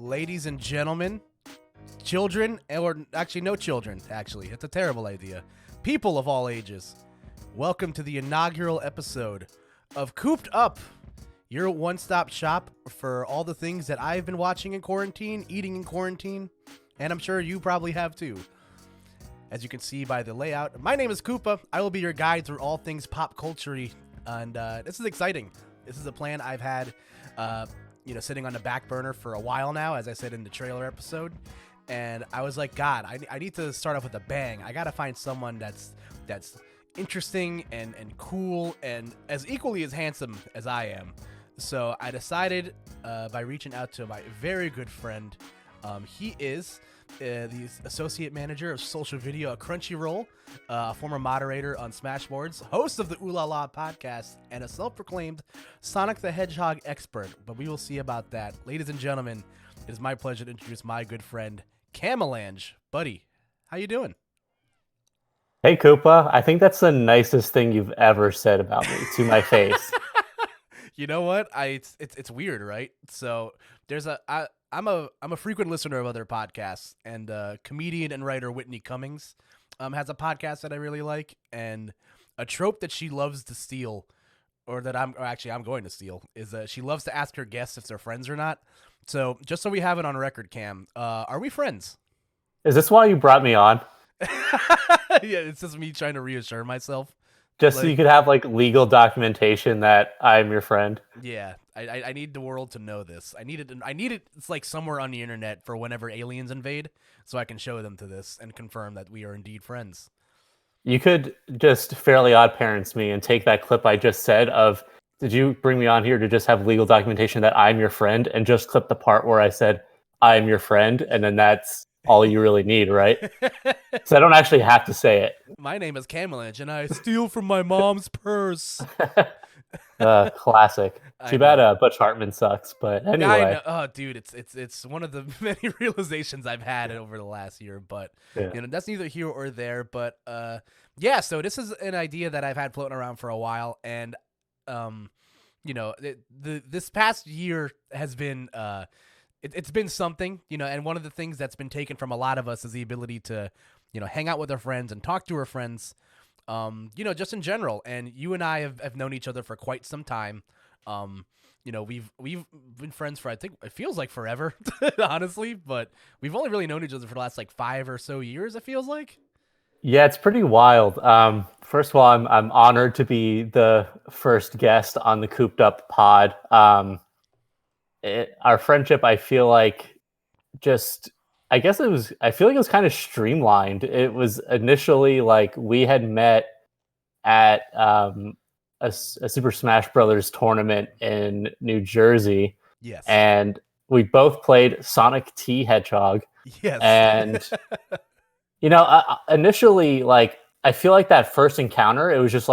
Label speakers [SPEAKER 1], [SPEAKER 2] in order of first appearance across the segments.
[SPEAKER 1] ladies and gentlemen, children, or actually no children, actually. It's a terrible idea. People of all ages, welcome to the inaugural episode of Koop'd, your one-stop shop for all the things that I've been watching in quarantine, eating in quarantine, and I'm sure you probably have too. As you can see by the layout, my name is Koopa. I will be your guide through all things pop culture-y, and this is exciting. This is a plan I've had, sitting on the back burner for a while now, as I said in the trailer episode. And I was like, God, I need to start off with a bang. I gotta find someone that's interesting and cool and as equally as handsome as I am. So I decided by reaching out to my very good friend. He is the associate manager of social video at Crunchyroll, former moderator on Smashboards, host of the Ooh La La podcast, and a self-proclaimed Sonic the Hedgehog expert. But we will see about that. Ladies and gentlemen, it is my pleasure to introduce my good friend, Camalange. Buddy, how you doing?
[SPEAKER 2] Hey, Koopa. I think that's the nicest thing you've ever said about me to my face.
[SPEAKER 1] You know what? It's weird, right? So there's I'm a frequent listener of other podcasts, and comedian and writer Whitney Cummings has a podcast that I really like, and a trope that she loves to steal, or that I'm going to steal, is she loves to ask her guests if they're friends or not. So just so we have it on record, Cam, are we friends?
[SPEAKER 2] Is this why you brought me on?
[SPEAKER 1] Yeah, it's just me trying to reassure myself.
[SPEAKER 2] Just so you could have legal documentation that I'm your friend.
[SPEAKER 1] Yeah, I need the world to know this. I need it. It's like somewhere on the internet for whenever aliens invade, so I can show them to this and confirm that we are indeed friends.
[SPEAKER 2] You could just Fairly Odd Parents me and take that clip I just said of, did you bring me on here to just have legal documentation that I'm your friend, and just clip the part where I said I'm your friend, and then that's all you really need, right? So I don't actually have to say it.
[SPEAKER 1] My name is Camalange, and I steal from my mom's purse.
[SPEAKER 2] Classic. Too bad Butch Hartman sucks, but anyway. I know.
[SPEAKER 1] Oh, dude, it's one of the many realizations I've had over the last year, but that's neither here or there. But so this is an idea that I've had floating around for a while, and this past year has been it's been something, and one of the things that's been taken from a lot of us is the ability to, hang out with our friends and talk to our friends, just in general. And you and I have known each other for quite some time. We've been friends for, I think it feels like forever, honestly, but we've only really known each other for the last 5 or so years, it feels like.
[SPEAKER 2] Yeah, it's pretty wild. First of all, I'm honored to be the first guest on the Koop'd pod. Our friendship, I feel like I feel like it was kind of streamlined. It was initially we had met at a Super Smash Brothers tournament in New Jersey.
[SPEAKER 1] Yes.
[SPEAKER 2] And we both played Sonic T Hedgehog.
[SPEAKER 1] Yes.
[SPEAKER 2] And, initially, I feel like that first encounter, it was just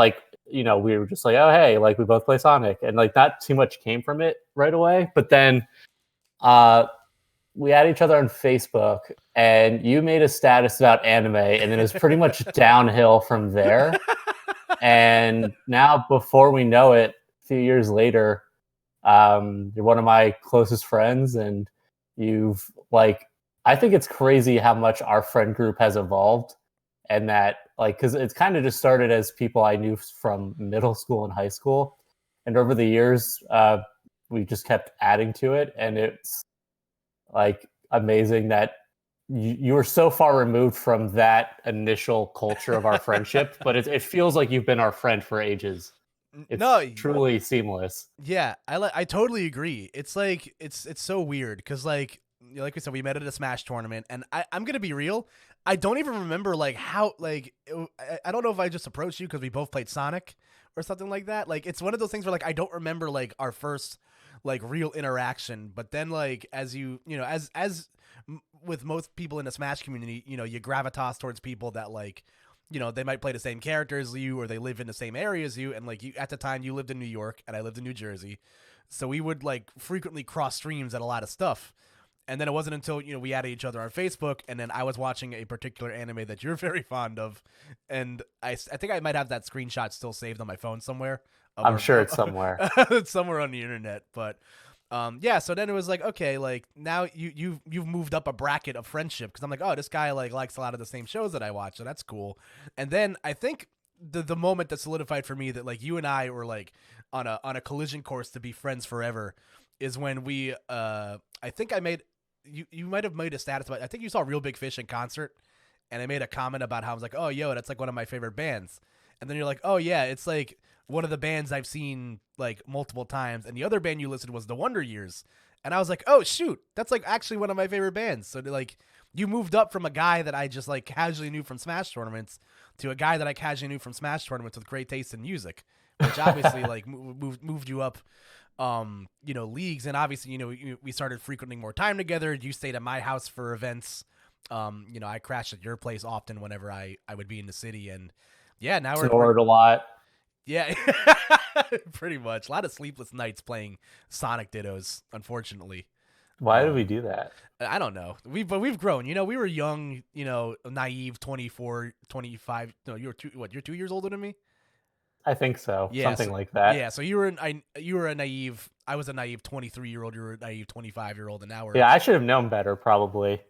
[SPEAKER 2] we were just oh, hey, we both play Sonic. And not too much came from it right away. But then we had each other on Facebook, and you made a status about anime, and then it was pretty much downhill from there. And now, before we know it, a few years later, you're one of my closest friends, and you've I think it's crazy how much our friend group has evolved, and that because it's kind of just started as people I knew from middle school and high school, and over the years, we just kept adding to it, and it's amazing that you were so far removed from that initial culture of our friendship, but it feels like you've been our friend for ages. It's truly seamless.
[SPEAKER 1] Yeah, I totally agree. It's it's so weird because like we said, we met at a Smash tournament, and I'm gonna be real, I don't even remember how I don't know if I just approached you because we both played Sonic or something like that. It's one of those things where I don't remember our first real interaction, but then as as with most people in the Smash community, you gravitas towards people that they might play the same character as you, or they live in the same area as you, and you at the time you lived in New York and I lived in New Jersey, so we would frequently cross streams at a lot of stuff. And then it wasn't until, we added each other on Facebook, and then I was watching a particular anime that you're very fond of, and I think I might have that screenshot still saved on my phone somewhere.
[SPEAKER 2] I'm sure it's somewhere.
[SPEAKER 1] It's somewhere on the internet, but Yeah, so then it was like, okay, like now you've moved up a bracket of friendship because I'm like, oh, this guy like likes a lot of the same shows that I watch, so that's cool. And then I think the moment that solidified for me that like you and I were like on a collision course to be friends forever is when we I think I made you might have made a status about, I think you saw Real Big Fish in concert, and I made a comment about how I was like, oh, yo, that's like one of my favorite bands. And then you're like, oh, yeah, it's like one of the bands I've seen like multiple times. And the other band you listed was The Wonder Years. And I was like, oh, shoot, that's like actually one of my favorite bands. So like you moved up from a guy that I just like casually knew from Smash tournaments to a guy that I casually knew from Smash tournaments with great taste in music, which obviously like moved you up leagues. And obviously, we started frequenting more time together. You stayed at my house for events. I crashed at your place often whenever I would be in the city. And yeah, now
[SPEAKER 2] Snored a lot.
[SPEAKER 1] Yeah, pretty much. A lot of sleepless nights playing Sonic Dittos, unfortunately.
[SPEAKER 2] Why did we do that?
[SPEAKER 1] I don't know. We've grown. We were young, naive, 24, 25. No, you're 2 years older than me?
[SPEAKER 2] I think so.
[SPEAKER 1] Yeah,
[SPEAKER 2] something like that.
[SPEAKER 1] Yeah, so you were a naive. I was a naive 23-year-old. You were a naive 25-year-old, and now we're
[SPEAKER 2] I should have known better, probably.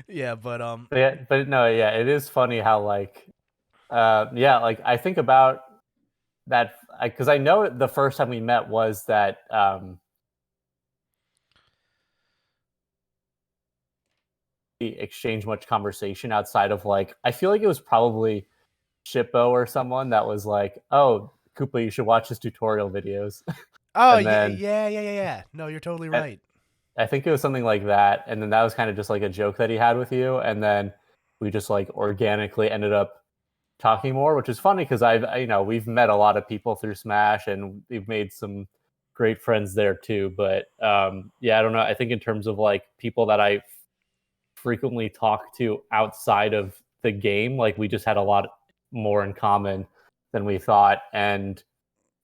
[SPEAKER 1] Yeah, but
[SPEAKER 2] it is funny how like, like I think about that because I know the first time we met was that we exchanged much conversation outside of like, I feel like it was probably Shippo or someone that was like, oh, Koopa, you should watch his tutorial videos.
[SPEAKER 1] Oh, yeah. No, you're totally right.
[SPEAKER 2] I think it was something like that. And then that was kind of just like a joke that he had with you. And then we just like organically ended up talking more, which is funny because we've met a lot of people through Smash and we've made some great friends there too. But I don't know. I think in terms of like people that I frequently talk to outside of the game, like we just had a lot more in common than we thought, and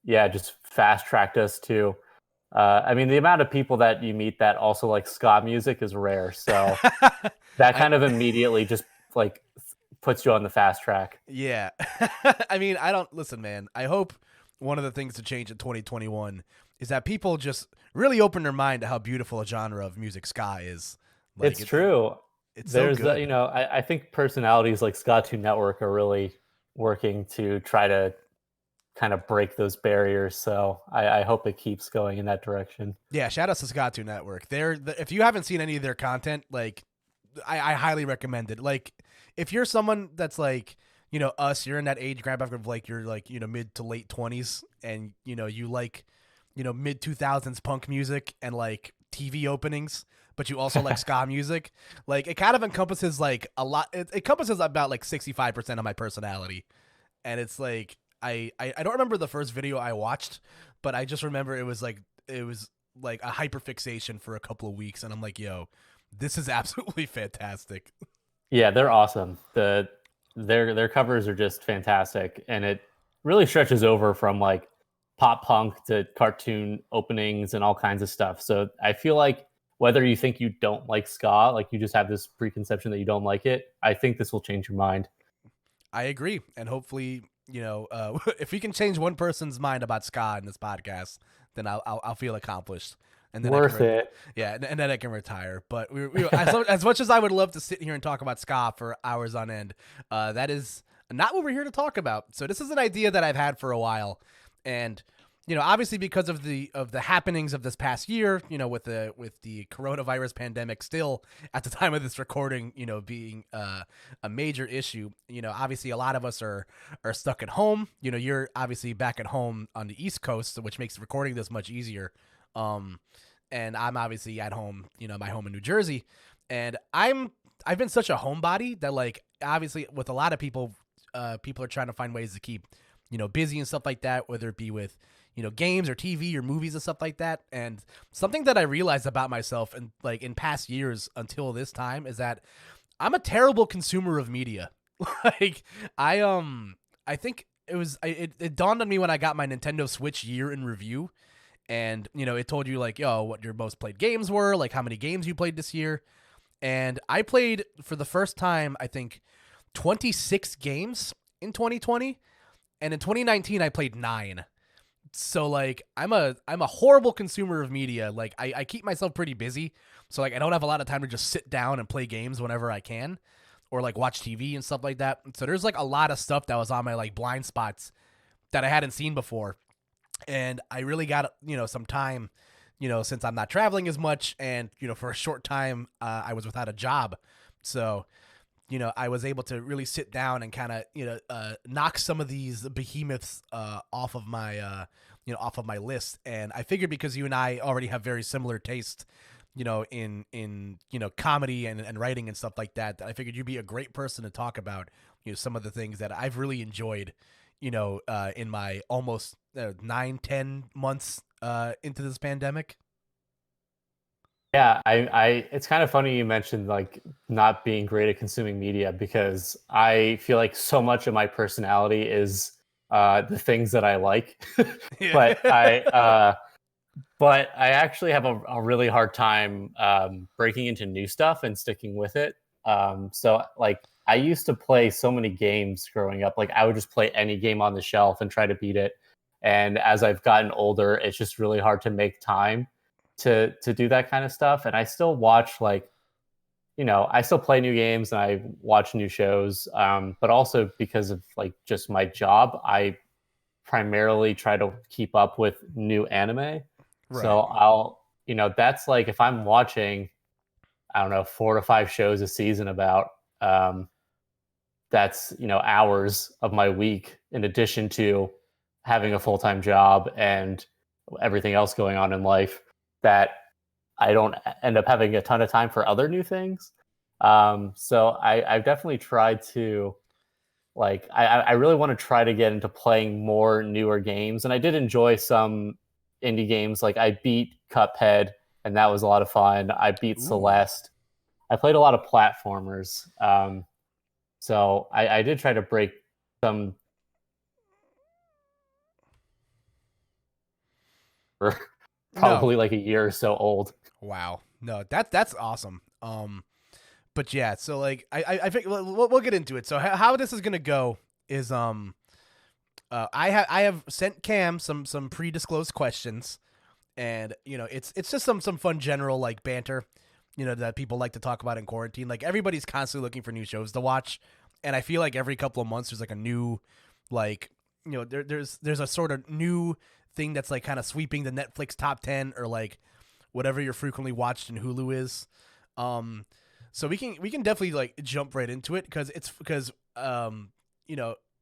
[SPEAKER 2] just fast tracked us to the amount of people that you meet that also like ska music is rare, so that kind of immediately just like puts you on the fast track.
[SPEAKER 1] Yeah. I don't listen, man. I hope one of the things to change in 2021 is that people just really open their mind to how beautiful a genre of music ska is.
[SPEAKER 2] Like, it's true. There's
[SPEAKER 1] so good.
[SPEAKER 2] I think personalities like Ska 2 Network are really working to try to kind of break those barriers. So I hope it keeps going in that direction.
[SPEAKER 1] Yeah, shout out to Ska 2 Network. If you haven't seen any of their content, like I highly recommend it. Like if you're someone that's like, us, you're in that age bracket of like you're like, mid to late 20s and you like, mid 2000s punk music and like TV openings, but you also like ska music. Like it kind of encompasses like a lot. It encompasses about like 65% of my personality. And it's like, I don't remember the first video I watched, but I just remember it was like a hyperfixation for a couple of weeks. And I'm like, yo, this is absolutely fantastic.
[SPEAKER 2] Yeah, they're awesome. Their covers are just fantastic. And it really stretches over from like pop punk to cartoon openings and all kinds of stuff. So I feel like whether you think you don't like ska, like you just have this preconception that you don't like it, I think this will change your mind.
[SPEAKER 1] I agree. And hopefully, if we can change one person's mind about ska in this podcast, then I'll feel accomplished. And then
[SPEAKER 2] worth it.
[SPEAKER 1] Yeah, and then I can retire. But as much as I would love to sit here and talk about ska for hours on end, that is not what we're here to talk about. So this is an idea that I've had for a while, and obviously because of the happenings of this past year, with the coronavirus pandemic still at the time of this recording, being a major issue, obviously a lot of us are stuck at home. You're obviously back at home on the East Coast, which makes recording this much easier. And I'm obviously at home, my home in New Jersey, and I've been such a homebody that like obviously with a lot of people, people are trying to find ways to keep busy and stuff like that, whether it be with games or TV or movies and stuff like that. And something that I realized about myself and like in past years until this time is that I'm a terrible consumer of media. Like I think it dawned on me when I got my Nintendo Switch year in review, and it told you like, yo, what your most played games were, like how many games you played this year. And I played for the first time, I think 26 games in 2020. And in 2019, I played 9. So like I'm a horrible consumer of media. Like I keep myself pretty busy. So like I don't have a lot of time to just sit down and play games whenever I can, or like watch TV and stuff like that. So there's like a lot of stuff that was on my like blind spots that I hadn't seen before. And I really got, some time, since I'm not traveling as much, and for a short time I was without a job. So I was able to really sit down and kind of, knock some of these behemoths off of my, off of my list. And I figured because you and I already have very similar taste, in comedy and writing and stuff like that, I figured you'd be a great person to talk about, some of the things that I've really enjoyed, in my almost 9-10 months into this pandemic.
[SPEAKER 2] Yeah, I it's kind of funny you mentioned like not being great at consuming media, because I feel like so much of my personality is the things that I like. but I but I actually have a really hard time breaking into new stuff and sticking with it. So like I used to play so many games growing up. Like I would just play any game on the shelf and try to beat it. And as I've gotten older, it's just really hard to make time to do that kind of stuff. And I still watch I still play new games and I watch new shows. But also because of like just my job, I primarily try to keep up with new anime.
[SPEAKER 1] Right.
[SPEAKER 2] So that's like if I'm watching, I don't know, 4 to 5 shows a season about, that's, hours of my week in addition to having a full-time job and everything else going on in life, that I don't end up having a ton of time for other new things. So I've definitely tried to I really want to try to get into playing more newer games. And I did enjoy some indie games. Like I beat Cuphead and that was a lot of fun. I beat Celeste. I played a lot of platformers. So I did try to break some probably like a year or so old.
[SPEAKER 1] Wow. No, that's awesome. But yeah, so like I think we'll get into it. So how this is gonna go is I have sent Cam some pre-disclosed questions, and it's just some fun general like banter, that people like to talk about in quarantine. Like everybody's constantly looking for new shows to watch, and I feel like every couple of months there's like a new like there's a sort of new thing that's like kind of sweeping the Netflix top 10 or like whatever your frequently watched in Hulu is. So we can definitely like jump right into it because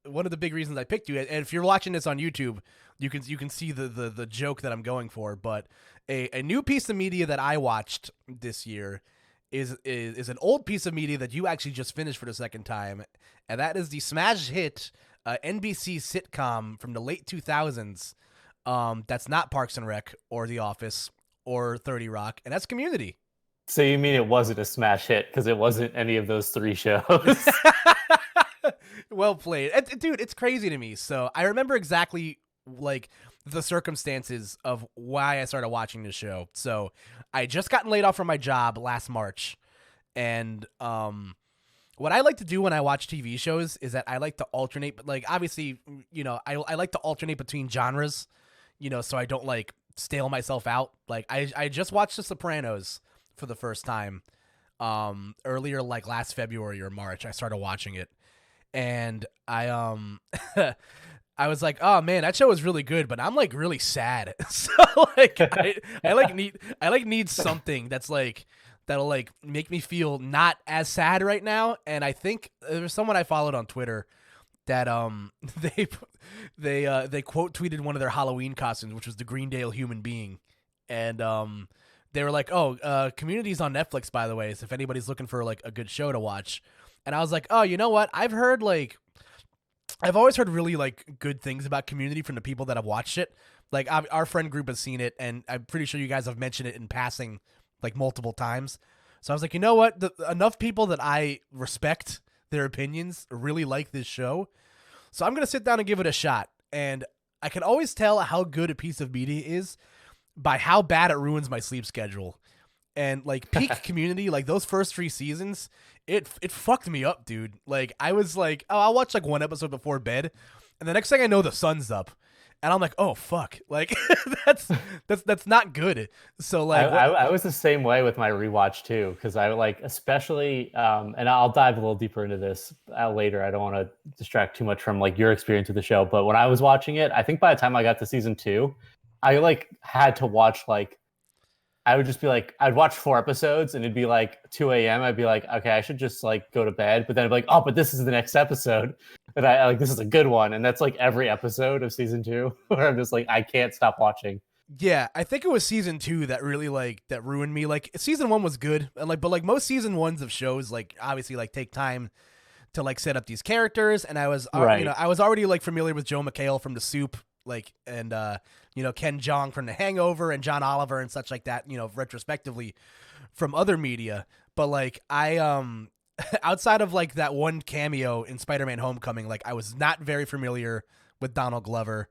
[SPEAKER 1] one of the big reasons I picked you, and if you're watching this on YouTube, you can see the joke that I'm going for. But a new piece of media that I watched this year is an old piece of media that you actually just finished for the second time, and that is the smash hit NBC sitcom from the late 2000s. That's not Parks and Rec or The Office or 30 Rock, and that's Community.
[SPEAKER 2] So you mean it wasn't a smash hit because it wasn't any of those 3 shows?
[SPEAKER 1] Well played. Dude, it's crazy to me. So I remember exactly like the circumstances of why I started watching this show. So I just gotten laid off from my job last March. And what I like to do when I watch TV shows is that I like to alternate. But like obviously, I like to alternate between genres, so I don't like stale myself out. Like I just watched The Sopranos for the first time earlier, like last February or March. I started watching it. And I I was like, oh man, that show was really good, but I'm like really sad. So like I need something that's like that'll like make me feel not as sad right now. And I think there was someone I followed on Twitter that they quote tweeted one of their Halloween costumes, which was the Greendale human being. And they were like, oh, Community's on Netflix, by the way, so if anybody's looking for like a good show to watch. And I was like, oh, you know what? I've always heard really like good things about Community from the people that have watched it. Like our friend group has seen it, and I'm pretty sure you guys have mentioned it in passing like multiple times. So I was like, you know what? Enough people that I respect their opinions really like this show. So I'm going to sit down and give it a shot. And I can always tell how good a piece of media is by how bad it ruins my sleep schedule. And like peak Community, like those first 3 seasons, it fucked me up, dude. Like I was like, oh, I'll watch like one episode before bed, and the next thing I know, the sun's up, and I'm like, oh fuck, like that's not good. So
[SPEAKER 2] I,
[SPEAKER 1] like,
[SPEAKER 2] I,
[SPEAKER 1] what?
[SPEAKER 2] I was the same way with my rewatch too, because I like especially, and I'll dive a little deeper into this later. I don't want to distract too much from like your experience with the show, but when I was watching it, I think by the time I got to season two, I like had to watch like I would just be like, I'd watch 4 episodes and it'd be like 2 a.m. I'd be like, okay, I should just like go to bed. But then I'd be like, oh, but this is the next episode. And I like, this is a good one. And that's like every episode of season two where I'm just like, I can't stop watching.
[SPEAKER 1] Yeah, I think it was season 2 that really like that ruined me. Like season 1 was good, and like but like most season 1s of shows, like obviously like take time to like set up these characters, and I was
[SPEAKER 2] Right.
[SPEAKER 1] I was already like familiar with Joe McHale from The Soup, like, and Ken Jeong from The Hangover and John Oliver and such like that, retrospectively from other media. But like I outside of like that one cameo in Spider-Man Homecoming, like I was not very familiar with Donald Glover.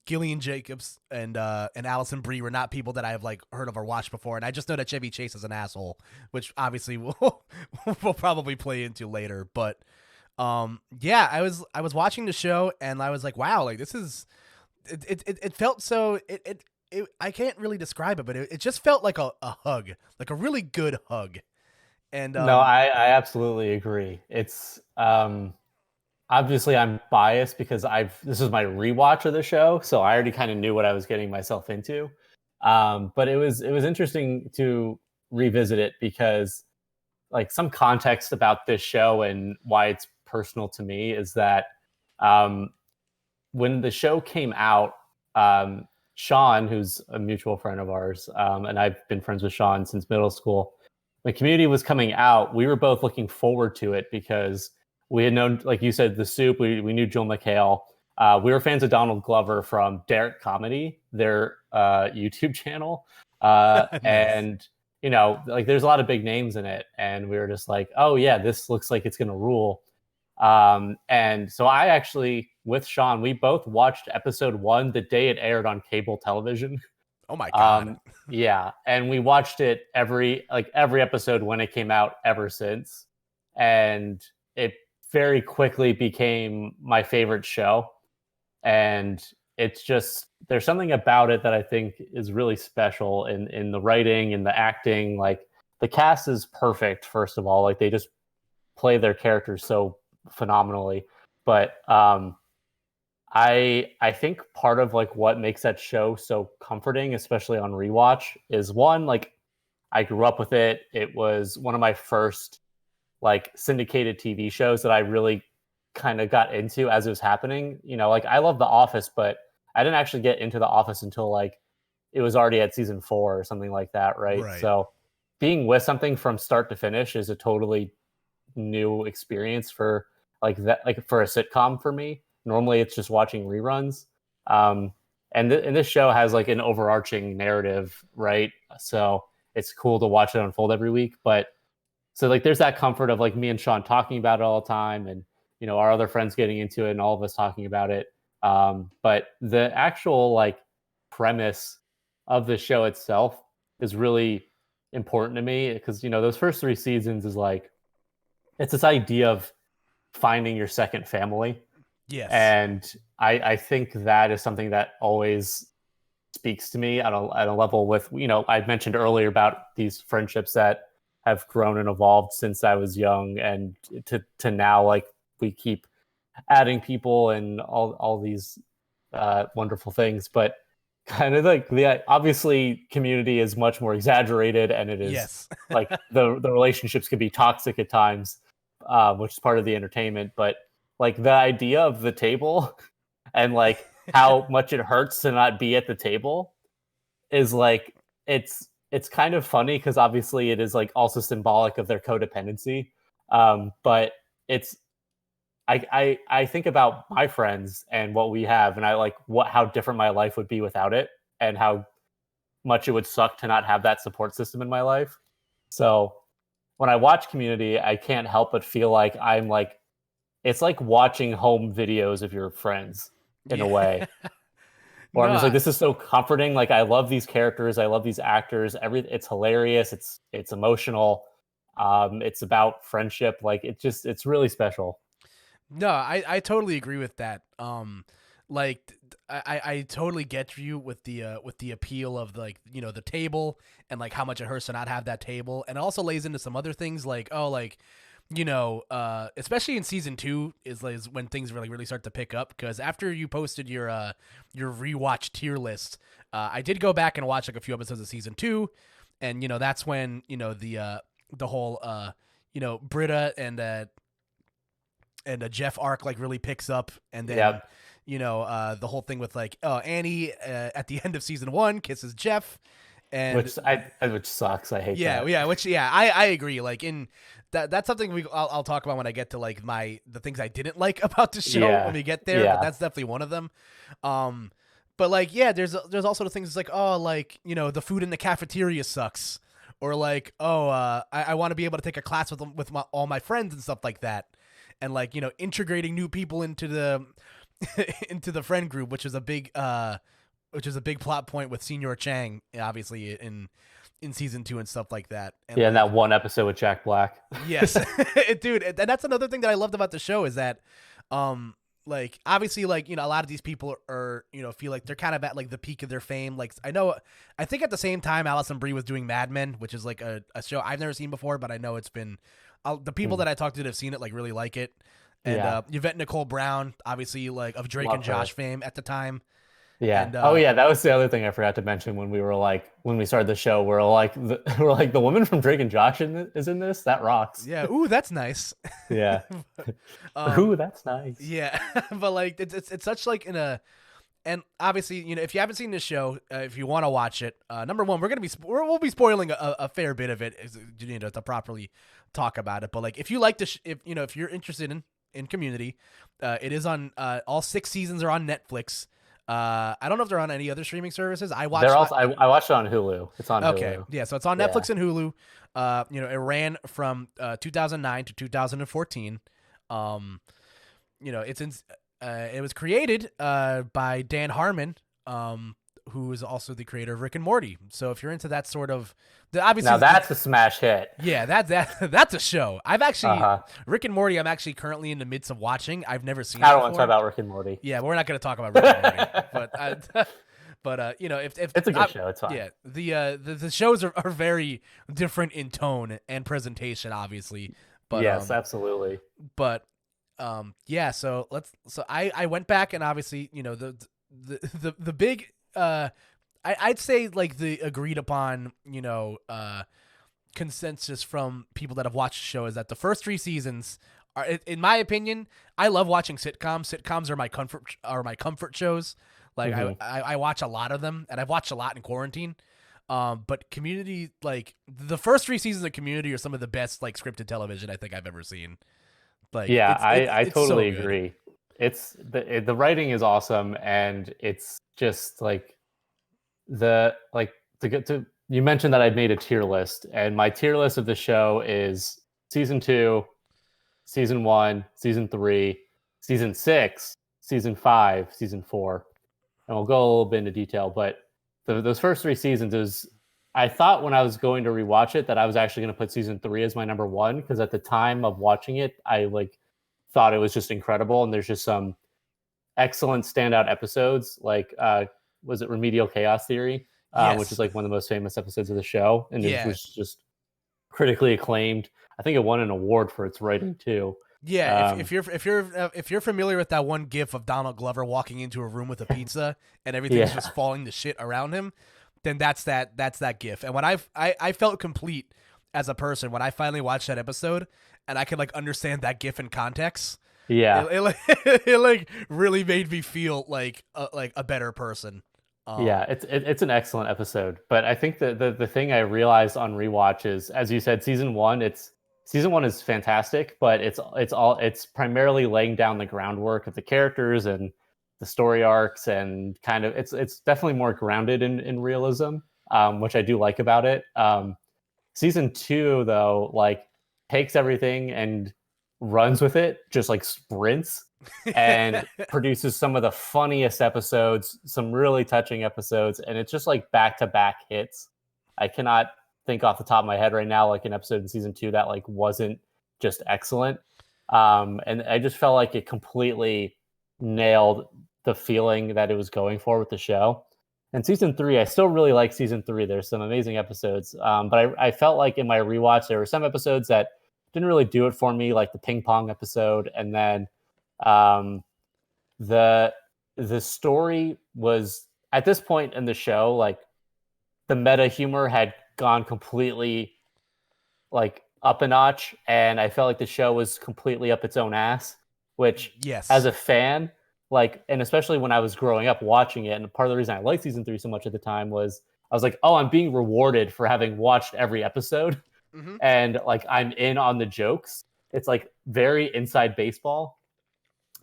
[SPEAKER 1] Gillian Jacobs and Allison Brie were not people that I have like heard of or watched before, and I just know that Chevy Chase is an asshole, which obviously we'll probably play into later. But yeah, I was watching the show and I was like, wow, like this is it felt so I can't really describe it, but it just felt like a hug, like a really good hug. And
[SPEAKER 2] No, I absolutely agree. It's obviously I'm biased because this was my rewatch of the show, so I already kind of knew what I was getting myself into. But it was interesting to revisit it because like some context about this show and why it's personal to me is that um, when the show came out, Sean, who's a mutual friend of ours, and I've been friends with Sean since middle school. When Community was coming out, we were both looking forward to it because we had known, like you said, The Soup. We knew Joel McHale. We were fans of Donald Glover from Derek Comedy, their YouTube channel,
[SPEAKER 1] nice.
[SPEAKER 2] and like there's a lot of big names in it, and we were just like, oh yeah, this looks like it's gonna rule. And so I actually, with Sean, we both watched episode one the day it aired on cable television.
[SPEAKER 1] Oh my god.
[SPEAKER 2] Um, yeah, and we watched it every episode when it came out ever since, and it very quickly became my favorite show. And it's just there's something about it that I think is really special in the writing and the acting. Like the cast is perfect. First of all, like they just play their characters so phenomenally. But I think part of like what makes that show so comforting, especially on rewatch, is one, like I grew up with it. It was one of my first like syndicated TV shows that I really kind of got into as it was happening. Like I love The Office, but I didn't actually get into The Office until like it was already at season 4 or something like that, right?
[SPEAKER 1] Right.
[SPEAKER 2] So being with something from start to finish is a totally new experience for like that, like for a sitcom for me. Normally it's just watching reruns. um and this show has like an overarching narrative, right? So it's cool to watch it unfold every week. But so like there's that comfort of like me and Sean talking about it all the time, and our other friends getting into it and all of us talking about it. But the actual like premise of the show itself is really important to me because those first 3 seasons is like it's this idea of finding your second family.
[SPEAKER 1] Yes.
[SPEAKER 2] And I think that is something that always speaks to me at a level with, I mentioned earlier about these friendships that have grown and evolved since I was young, and to now, like we keep adding people and all these wonderful things. But kind of like the obviously Community is much more exaggerated, and it is
[SPEAKER 1] Yes.
[SPEAKER 2] like the relationships can be toxic at times, which is part of the entertainment. But like the idea of the table and like how much it hurts to not be at the table is like it's kind of funny because obviously it is like also symbolic of their codependency. But it's I think about my friends and what we have, and I like how different my life would be without it, and how much it would suck to not have that support system in my life. So when I watch Community, I can't help but feel like I'm like it's like watching home videos of your friends in a
[SPEAKER 1] Yeah.
[SPEAKER 2] way. Or I'm just
[SPEAKER 1] No,
[SPEAKER 2] like, this is so comforting. Like I love these characters, I love these actors. It's hilarious. It's emotional. It's about friendship. Like it's really special.
[SPEAKER 1] no, I totally agree with that. like I totally get you with the appeal of like, you know, the table and like how much it hurts to not have that table, and it also lays into some other things like, oh, like, you know, especially in season 2 is when things really start to pick up, because after you posted your rewatch tier list, I did go back and watch like a few episodes of season 2, and you know that's when, you know, the whole you know, Britta and Jeff arc like really picks up, and then
[SPEAKER 2] Yep.
[SPEAKER 1] you know, the whole thing with like, oh, Annie at the end of season 1 kisses Jeff, and
[SPEAKER 2] Which sucks. I hate
[SPEAKER 1] yeah,
[SPEAKER 2] that.
[SPEAKER 1] yeah, which yeah, I agree. Like in that's something I'll talk about when I get to like the things I didn't like about the show
[SPEAKER 2] Yeah.
[SPEAKER 1] when we get there.
[SPEAKER 2] Yeah.
[SPEAKER 1] But that's definitely one of them. But like, yeah, there's also the things like, oh, like, you know, the food in the cafeteria sucks, or like, oh, I want to be able to take a class with all my friends and stuff like that, and like, you know, integrating new people into the into the friend group, which is a big plot point with Senior Chang, obviously in season 2 and stuff like that. And
[SPEAKER 2] Yeah,
[SPEAKER 1] like,
[SPEAKER 2] and that one episode with Jack Black.
[SPEAKER 1] yes, dude, and that's another thing that I loved about the show is that, like obviously, like, you know, a lot of these people are, you know, feel like they're kind of at like the peak of their fame. Like I think at the same time Allison Brie was doing Mad Men, which is like a show I've never seen before, but I know it's been the people that I talked to that have seen it like really like it. And
[SPEAKER 2] Yeah.
[SPEAKER 1] Yvette Nicole Brown, obviously, like of Drake
[SPEAKER 2] Love
[SPEAKER 1] and Josh
[SPEAKER 2] her.
[SPEAKER 1] fame at the time.
[SPEAKER 2] Yeah.
[SPEAKER 1] And
[SPEAKER 2] Oh yeah, that was the other thing I forgot to mention when we started the show. We're like the woman from Drake and Josh is in this. That rocks.
[SPEAKER 1] yeah, ooh, that's nice.
[SPEAKER 2] Yeah. Ooh, that's nice.
[SPEAKER 1] Yeah, but like it's such like and obviously, you know, if you haven't seen this show, if you want to watch it, number one, we'll be spoiling a fair bit of it, you know, to properly talk about it. But like, if you like if you're interested in Community, it is on all 6 seasons are on Netflix. I don't know if they're on any other streaming services. I watched
[SPEAKER 2] I watched it on Hulu. It's on
[SPEAKER 1] okay,
[SPEAKER 2] Hulu.
[SPEAKER 1] yeah, so it's on Netflix and Hulu. You know, it ran from 2009 to 2014. You know, it was created by Dan Harmon, who is also the creator of Rick and Morty. So if you're into that sort of, obviously
[SPEAKER 2] Now that's a smash hit.
[SPEAKER 1] yeah, that's a show. I've actually Rick and Morty. I'm actually currently in the midst of watching. I've never seen.
[SPEAKER 2] I
[SPEAKER 1] it
[SPEAKER 2] don't want to
[SPEAKER 1] before.
[SPEAKER 2] talk about Rick and Morty.
[SPEAKER 1] Yeah, we're not going to talk about Rick and Morty, but you know, if
[SPEAKER 2] It's a good show. It's fine.
[SPEAKER 1] yeah, the shows are very different in tone and presentation, obviously. But
[SPEAKER 2] yes, absolutely.
[SPEAKER 1] But yeah, so I went back, and obviously, you know, the big I'd say like the agreed upon, you know, consensus from people that have watched the show is that the first 3 seasons are, in my opinion, I love watching sitcoms. Sitcoms are my comfort shows. Like I watch a lot of them, and I've watched a lot in quarantine. But Community, like the first 3 seasons of Community are some of the best like scripted television I think I've ever seen. Like,
[SPEAKER 2] yeah, I
[SPEAKER 1] it's
[SPEAKER 2] totally
[SPEAKER 1] so good.
[SPEAKER 2] agree. It's the writing is awesome, and it's just like to get to, you mentioned that I made a tier list, and my tier list of the show is season 2, season 1, season 3, season 6, season 5, season 4, and we'll go a little bit into detail. But those first 3 seasons is, I thought when I was going to rewatch it that I was actually going to put season 3 as my number 1, because at the time of watching it, I like thought it was just incredible, and there's just some excellent standout episodes. Like, was it Remedial Chaos Theory,
[SPEAKER 1] Yes.
[SPEAKER 2] which is like one of the most famous episodes of the show, and
[SPEAKER 1] Yeah.
[SPEAKER 2] it was just critically acclaimed. I think it won an award for its writing too.
[SPEAKER 1] Yeah, if you're familiar with that one GIF of Donald Glover walking into a room with a pizza and everything's just falling to shit around him, then that's that GIF. And when I felt complete as a person when I finally watched that episode and I could like understand that GIF in context.
[SPEAKER 2] Yeah,
[SPEAKER 1] it like really made me feel like a better person.
[SPEAKER 2] Yeah, it's an excellent episode. But I think the thing I realized on rewatch is, as you said, season one is fantastic, but it's primarily laying down the groundwork of the characters and the story arcs, and kind of it's definitely more grounded in realism, which I do like about it. Season two, though, like takes everything and runs with it, just like sprints, and produces some of the funniest episodes, some really touching episodes, and it's just like back-to-back hits. I cannot think off the top of my head right now like an episode in season two that like wasn't just excellent. And I just felt like it completely nailed the feeling that it was going for with the show. And season 3, I still really like season 3. There's some amazing episodes, but I felt like in my rewatch there were some episodes that didn't really do it for me, like the ping pong episode, and then the story was, at this point in the show, like the meta humor had gone completely like up a notch, and I felt like the show was completely up its own ass, which as a fan, like, and especially when I was growing up watching it, and part of the reason I liked season 3 so much at the time was I was like, oh, I'm being rewarded for having watched every episode. And like I'm in on the jokes. It's like very inside baseball,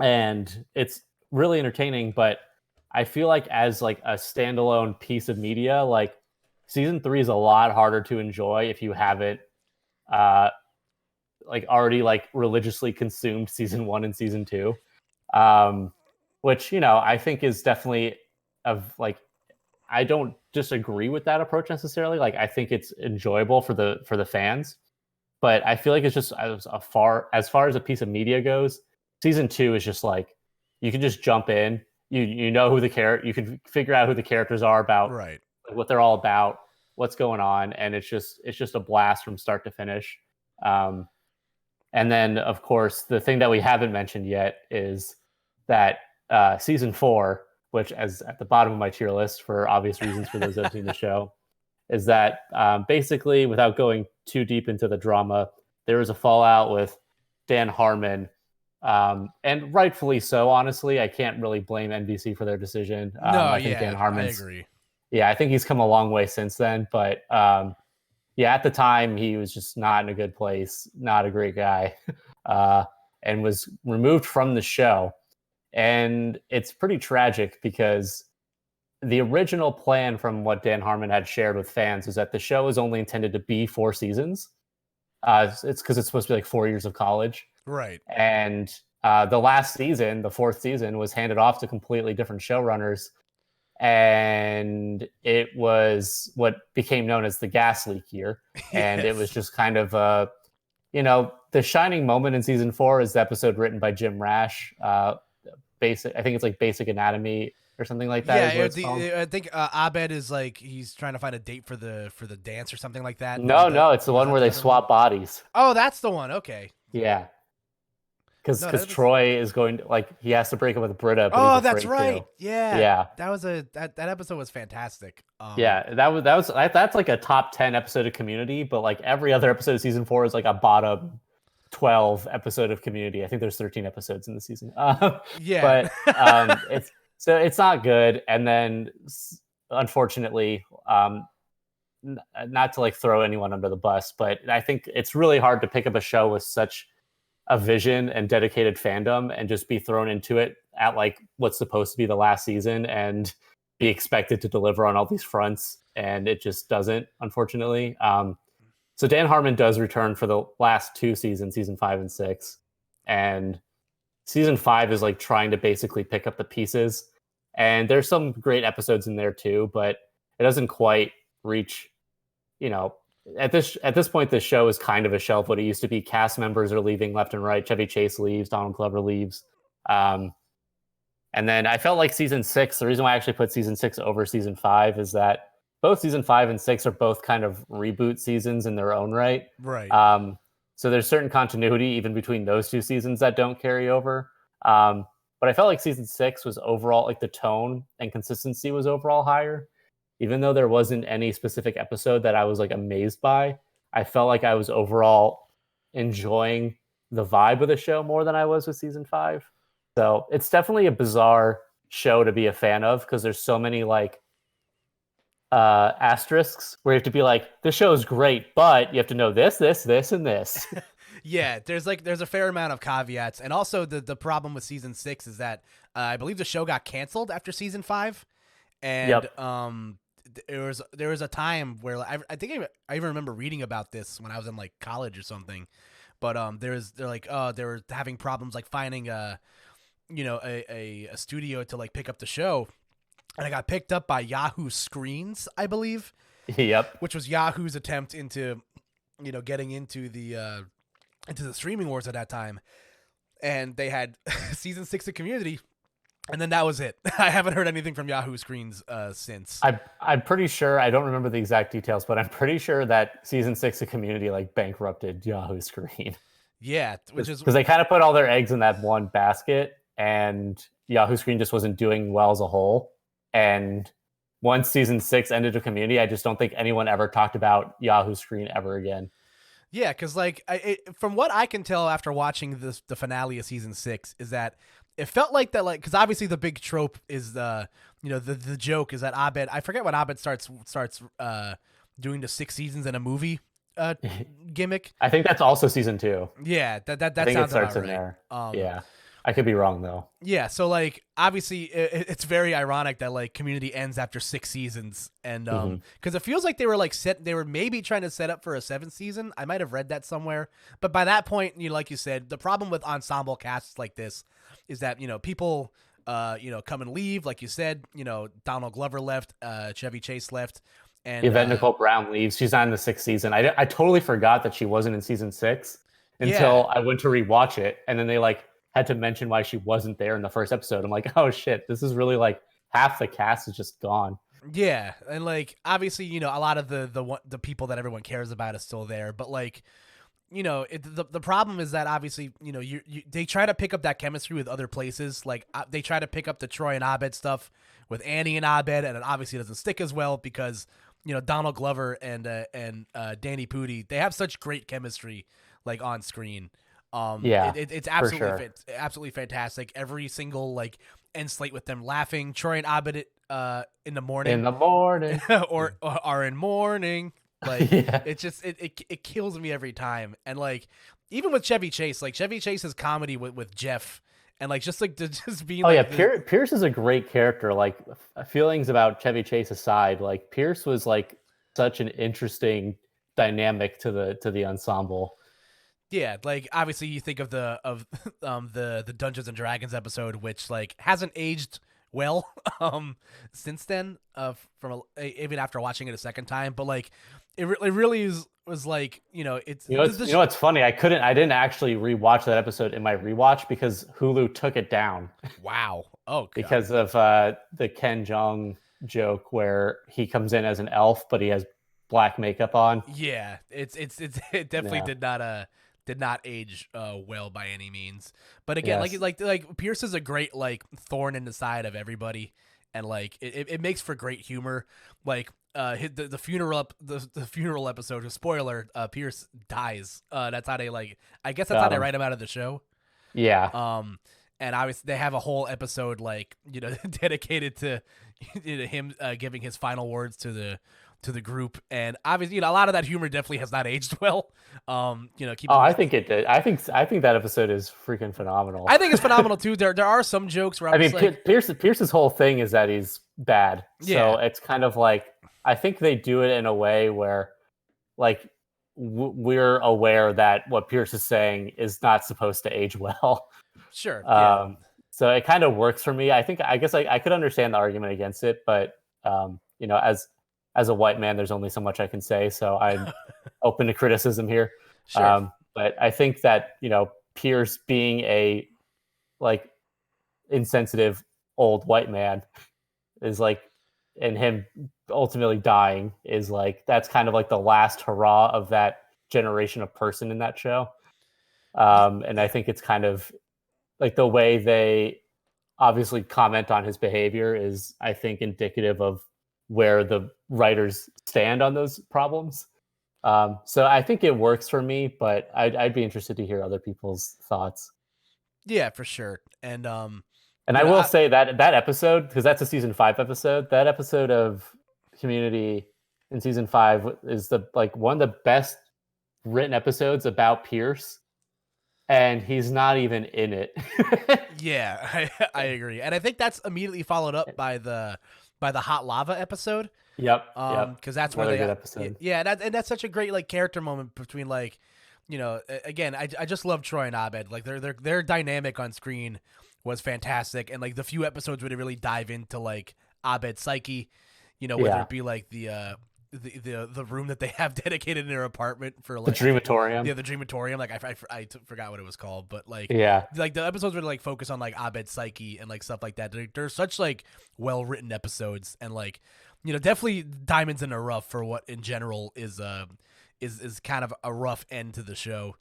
[SPEAKER 2] and it's really entertaining. But I feel like as like a standalone piece of media, like season 3 is a lot harder to enjoy if you haven't like already like religiously consumed season 1 and season 2, which, you know, I think is definitely of like, I don't disagree with that approach necessarily. Like I think it's enjoyable for the fans, but I feel like it's just as far as a piece of media goes, season 2 is just like you can just jump in. You know who you can figure out who the characters are about,
[SPEAKER 1] right?
[SPEAKER 2] What they're all about, what's going on, and it's just a blast from start to finish. And then, of course, the thing that we haven't mentioned yet is that season 4, which is at the bottom of my tier list for obvious reasons for those that have seen the show, is that basically, without going too deep into the drama, there was a fallout with Dan Harmon, and rightfully so. Honestly, I can't really blame NBC for their decision. I think Dan Harmon's,
[SPEAKER 1] I agree.
[SPEAKER 2] Yeah, I think he's come a long way since then, but yeah, at the time he was just not in a good place, not a great guy, and was removed from the show. And it's pretty tragic because the original plan from what Dan Harmon had shared with fans was that the show is only intended to be 4 seasons. It's because it's supposed to be like 4 years of college.
[SPEAKER 1] Right.
[SPEAKER 2] And the last season, the 4th season, was handed off to completely different showrunners. And it was what became known as the gas leak year. And it was just kind of, the shining moment in season 4 is the episode written by Jim Rash. I think it's like Basic Anatomy or something like that.
[SPEAKER 1] I think Abed is like he's trying to find a date for the dance or something like that.
[SPEAKER 2] No, it's the one where they swap bodies.
[SPEAKER 1] Oh, that's the one. Okay.
[SPEAKER 2] Yeah. Because Troy is going to, like, he has to break up with Britta. But
[SPEAKER 1] oh, that's right. Yeah. That was that episode was fantastic.
[SPEAKER 2] That's like a top 10 episode of Community, but like every other episode of season 4 is like a bottom 12 episode of Community. I think there's 13 episodes in the season. But it's not good. And then unfortunately, not to like throw anyone under the bus, but I think it's really hard to pick up a show with such a vision and dedicated fandom and just be thrown into it at like what's supposed to be the last season and be expected to deliver on all these fronts, and it just doesn't, unfortunately. So Dan Harmon does return for the last 2 seasons, season 5 and 6, and season 5 is like trying to basically pick up the pieces, and there's some great episodes in there too, but it doesn't quite reach, at this point, this show is kind of a shelf what it used to be. Cast members are leaving left and right. Chevy Chase leaves. Donald Glover leaves. And then I felt like season 6, the reason why I actually put season 6 over season 5 is that both season 5 and 6 are both kind of reboot seasons in their own right.
[SPEAKER 1] Right.
[SPEAKER 2] So there's certain continuity even between those 2 seasons that don't carry over. But I felt like season 6 was overall, like the tone and consistency was overall higher. Even though there wasn't any specific episode that I was like amazed by, I felt like I was overall enjoying the vibe of the show more than I was with season 5. So it's definitely a bizarre show to be a fan of because there's so many like asterisks where you have to be like, this show is great, but you have to know this, and this.
[SPEAKER 1] Yeah, there's a fair amount of caveats, and also the problem with season 6 is that I believe the show got canceled after season 5, and there was a time where I think I even remember reading about this when I was in like college or something, but they were having problems like finding a studio to like pick up the show, and it got picked up by Yahoo Screens, I believe.
[SPEAKER 2] Yep.
[SPEAKER 1] Which was Yahoo's attempt into getting into the streaming wars at that time, and they had season 6 of Community. And then that was it. I haven't heard anything from Yahoo Screens since.
[SPEAKER 2] I'm pretty sure, I don't remember the exact details, but I'm pretty sure that season 6 of Community like bankrupted Yahoo Screen.
[SPEAKER 1] Yeah, which is
[SPEAKER 2] because they kind of put all their eggs in that one basket, and Yahoo Screen just wasn't doing well as a whole. And once season 6 ended with Community, I just don't think anyone ever talked about Yahoo Screen ever again.
[SPEAKER 1] Yeah, because like from what I can tell after watching the finale of season 6 is that it felt like that, like, because obviously the big trope is the joke is that Abed, I forget when Abed starts doing the 6 seasons in a movie gimmick.
[SPEAKER 2] I think that's also season 2.
[SPEAKER 1] Yeah, that
[SPEAKER 2] I think
[SPEAKER 1] sounds
[SPEAKER 2] it starts
[SPEAKER 1] about
[SPEAKER 2] in
[SPEAKER 1] right.
[SPEAKER 2] there. Yeah, I could be wrong though.
[SPEAKER 1] Yeah, so like obviously it's very ironic that like Community ends after 6 seasons, and because it feels like they were maybe trying to set up for a 7th season. I might have read that somewhere, but by that point, like you said, the problem with ensemble casts like this is that people come and leave, like you said. Donald Glover left, Chevy Chase left, and
[SPEAKER 2] Yvette Nicole Brown leaves. She's not in the 6th season. I totally forgot that she wasn't in season 6 until I went to rewatch it, and then they like had to mention why she wasn't there in the first episode. I'm like, oh shit, this is really like half the cast is just gone.
[SPEAKER 1] Yeah, and like obviously, a lot of the people that everyone cares about is still there, but like, the problem is that obviously, they try to pick up that chemistry with other places. Like they try to pick up the Troy and Abed stuff with Annie and Abed, and it obviously doesn't stick as well because Donald Glover and Danny Pudi, they have such great chemistry like on screen. It's absolutely
[SPEAKER 2] sure.
[SPEAKER 1] absolutely fantastic. Every single like end slate with them laughing, Troy and Abed in the morning, or are in morning. Like it's just it kills me every time. And like even with Chevy Chase, like Chevy Chase's comedy with Jeff, and like just being
[SPEAKER 2] Pierce is a great character. Like feelings about Chevy Chase aside, like Pierce was like such an interesting dynamic to the ensemble.
[SPEAKER 1] Yeah, like obviously you think of the Dungeons and Dragons episode, which like hasn't aged well since then, even after watching it a second time, but like it really was like it's
[SPEAKER 2] what's funny, I didn't actually rewatch that episode in my rewatch because Hulu took it down.
[SPEAKER 1] Wow. Oh God.
[SPEAKER 2] Because of the Ken Jeong joke where he comes in as an elf but he has black makeup on.
[SPEAKER 1] Yeah, it definitely did not age well by any means. But again,
[SPEAKER 2] Yes.
[SPEAKER 1] like Pierce is a great like thorn in the side of everybody, and like it makes for great humor. Like the funeral episode, spoiler, Pierce dies. That's how they I guess that's how they write him out of the show.
[SPEAKER 2] Yeah.
[SPEAKER 1] And obviously they have a whole episode dedicated to him giving his final words to the group, and obviously a lot of that humor definitely has not aged well.
[SPEAKER 2] I think it did. I think that episode is freaking phenomenal.
[SPEAKER 1] I think it's phenomenal too. There are some jokes where
[SPEAKER 2] Pierce's whole thing is that he's bad. So it's kind of like I think they do it in a way where like we're aware that what Pierce is saying is not supposed to age well.
[SPEAKER 1] Sure.
[SPEAKER 2] So it kind of works for me. I guess I could understand the argument against it, but as a white man, there's only so much I can say. So I'm open to criticism here.
[SPEAKER 1] Sure.
[SPEAKER 2] But I think that, Pierce being a like insensitive old white man is like, and him ultimately dying is like, that's kind of like the last hurrah of that generation of person in that show. And I think it's kind of like the way they obviously comment on his behavior is, I think, indicative of where the writers stand on those problems. So I think it works for me, but I'd be interested to hear other people's thoughts.
[SPEAKER 1] Yeah, for sure. And
[SPEAKER 2] I will say that episode, because that's a season 5 episode, that episode of Community in season 5 is one of the best written episodes about Pierce, and he's not even in it.
[SPEAKER 1] Yeah, I agree. And I think that's immediately followed up by the hot lava episode.
[SPEAKER 2] Yep.
[SPEAKER 1] Because that's
[SPEAKER 2] another
[SPEAKER 1] where
[SPEAKER 2] good episode.
[SPEAKER 1] Yeah, and that's such a great like character moment between again, I just love Troy and Abed. Like their dynamic on screen was fantastic, and like the few episodes where they really dive into like Abed's psyche, whether it be like the the room that they have dedicated in their apartment for
[SPEAKER 2] The
[SPEAKER 1] like
[SPEAKER 2] Dreamatorium.
[SPEAKER 1] the Dreamatorium. Like I forgot what it was called, but like
[SPEAKER 2] Yeah.
[SPEAKER 1] like the episodes were like focus on like Abed's psyche and like stuff like that. They're such like well written episodes, and like definitely diamonds in the rough for what in general is kind of a rough end to the show.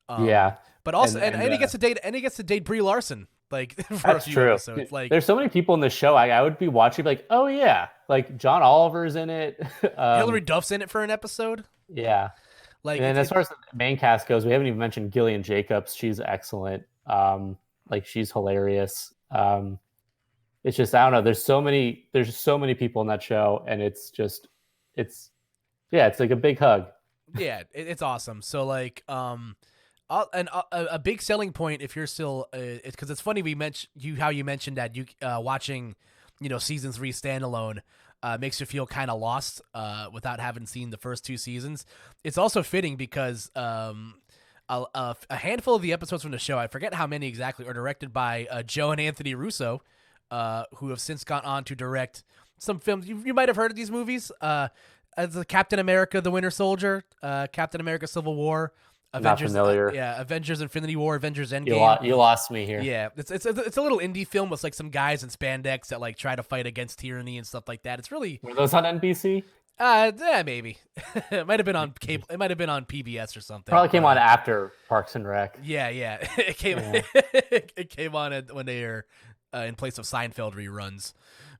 [SPEAKER 2] Yeah.
[SPEAKER 1] But also and he gets to date Brie Larson like for a
[SPEAKER 2] That's
[SPEAKER 1] few
[SPEAKER 2] true.
[SPEAKER 1] episodes. Like
[SPEAKER 2] There's so many people in the show I would be watching like, oh yeah, like John Oliver's in it.
[SPEAKER 1] Hilary Duff's in it for an episode.
[SPEAKER 2] Yeah.
[SPEAKER 1] Like
[SPEAKER 2] And as far as the main cast goes, we haven't even mentioned Gillian Jacobs. She's excellent. Like she's hilarious. It's just I don't know. There's so many people in that show, and it's like a big hug.
[SPEAKER 1] Yeah, it's awesome. So like a big selling point if you're still because it's funny we mentioned how you mentioned that you watching season 3 standalone makes you feel kind of lost without having seen the first 2 seasons. It's also fitting because a handful of the episodes from the show, I forget how many exactly, are directed by Joe and Anthony Russo, who have since gone on to direct some films. You might have heard of these movies, as Captain America: The Winter Soldier, Captain America: Civil War, Avengers,
[SPEAKER 2] Not familiar.
[SPEAKER 1] Avengers: Infinity War, Avengers: Endgame.
[SPEAKER 2] You lost me here.
[SPEAKER 1] Yeah, it's a little indie film with like some guys in spandex that like try to fight against tyranny and stuff like that. It's really
[SPEAKER 2] Were those on NBC?
[SPEAKER 1] yeah, maybe. It might have been on cable. It might have been on PBS or something.
[SPEAKER 2] Probably came on after Parks and Rec.
[SPEAKER 1] Yeah. It came.
[SPEAKER 2] Yeah.
[SPEAKER 1] It came on when they were in place of Seinfeld reruns.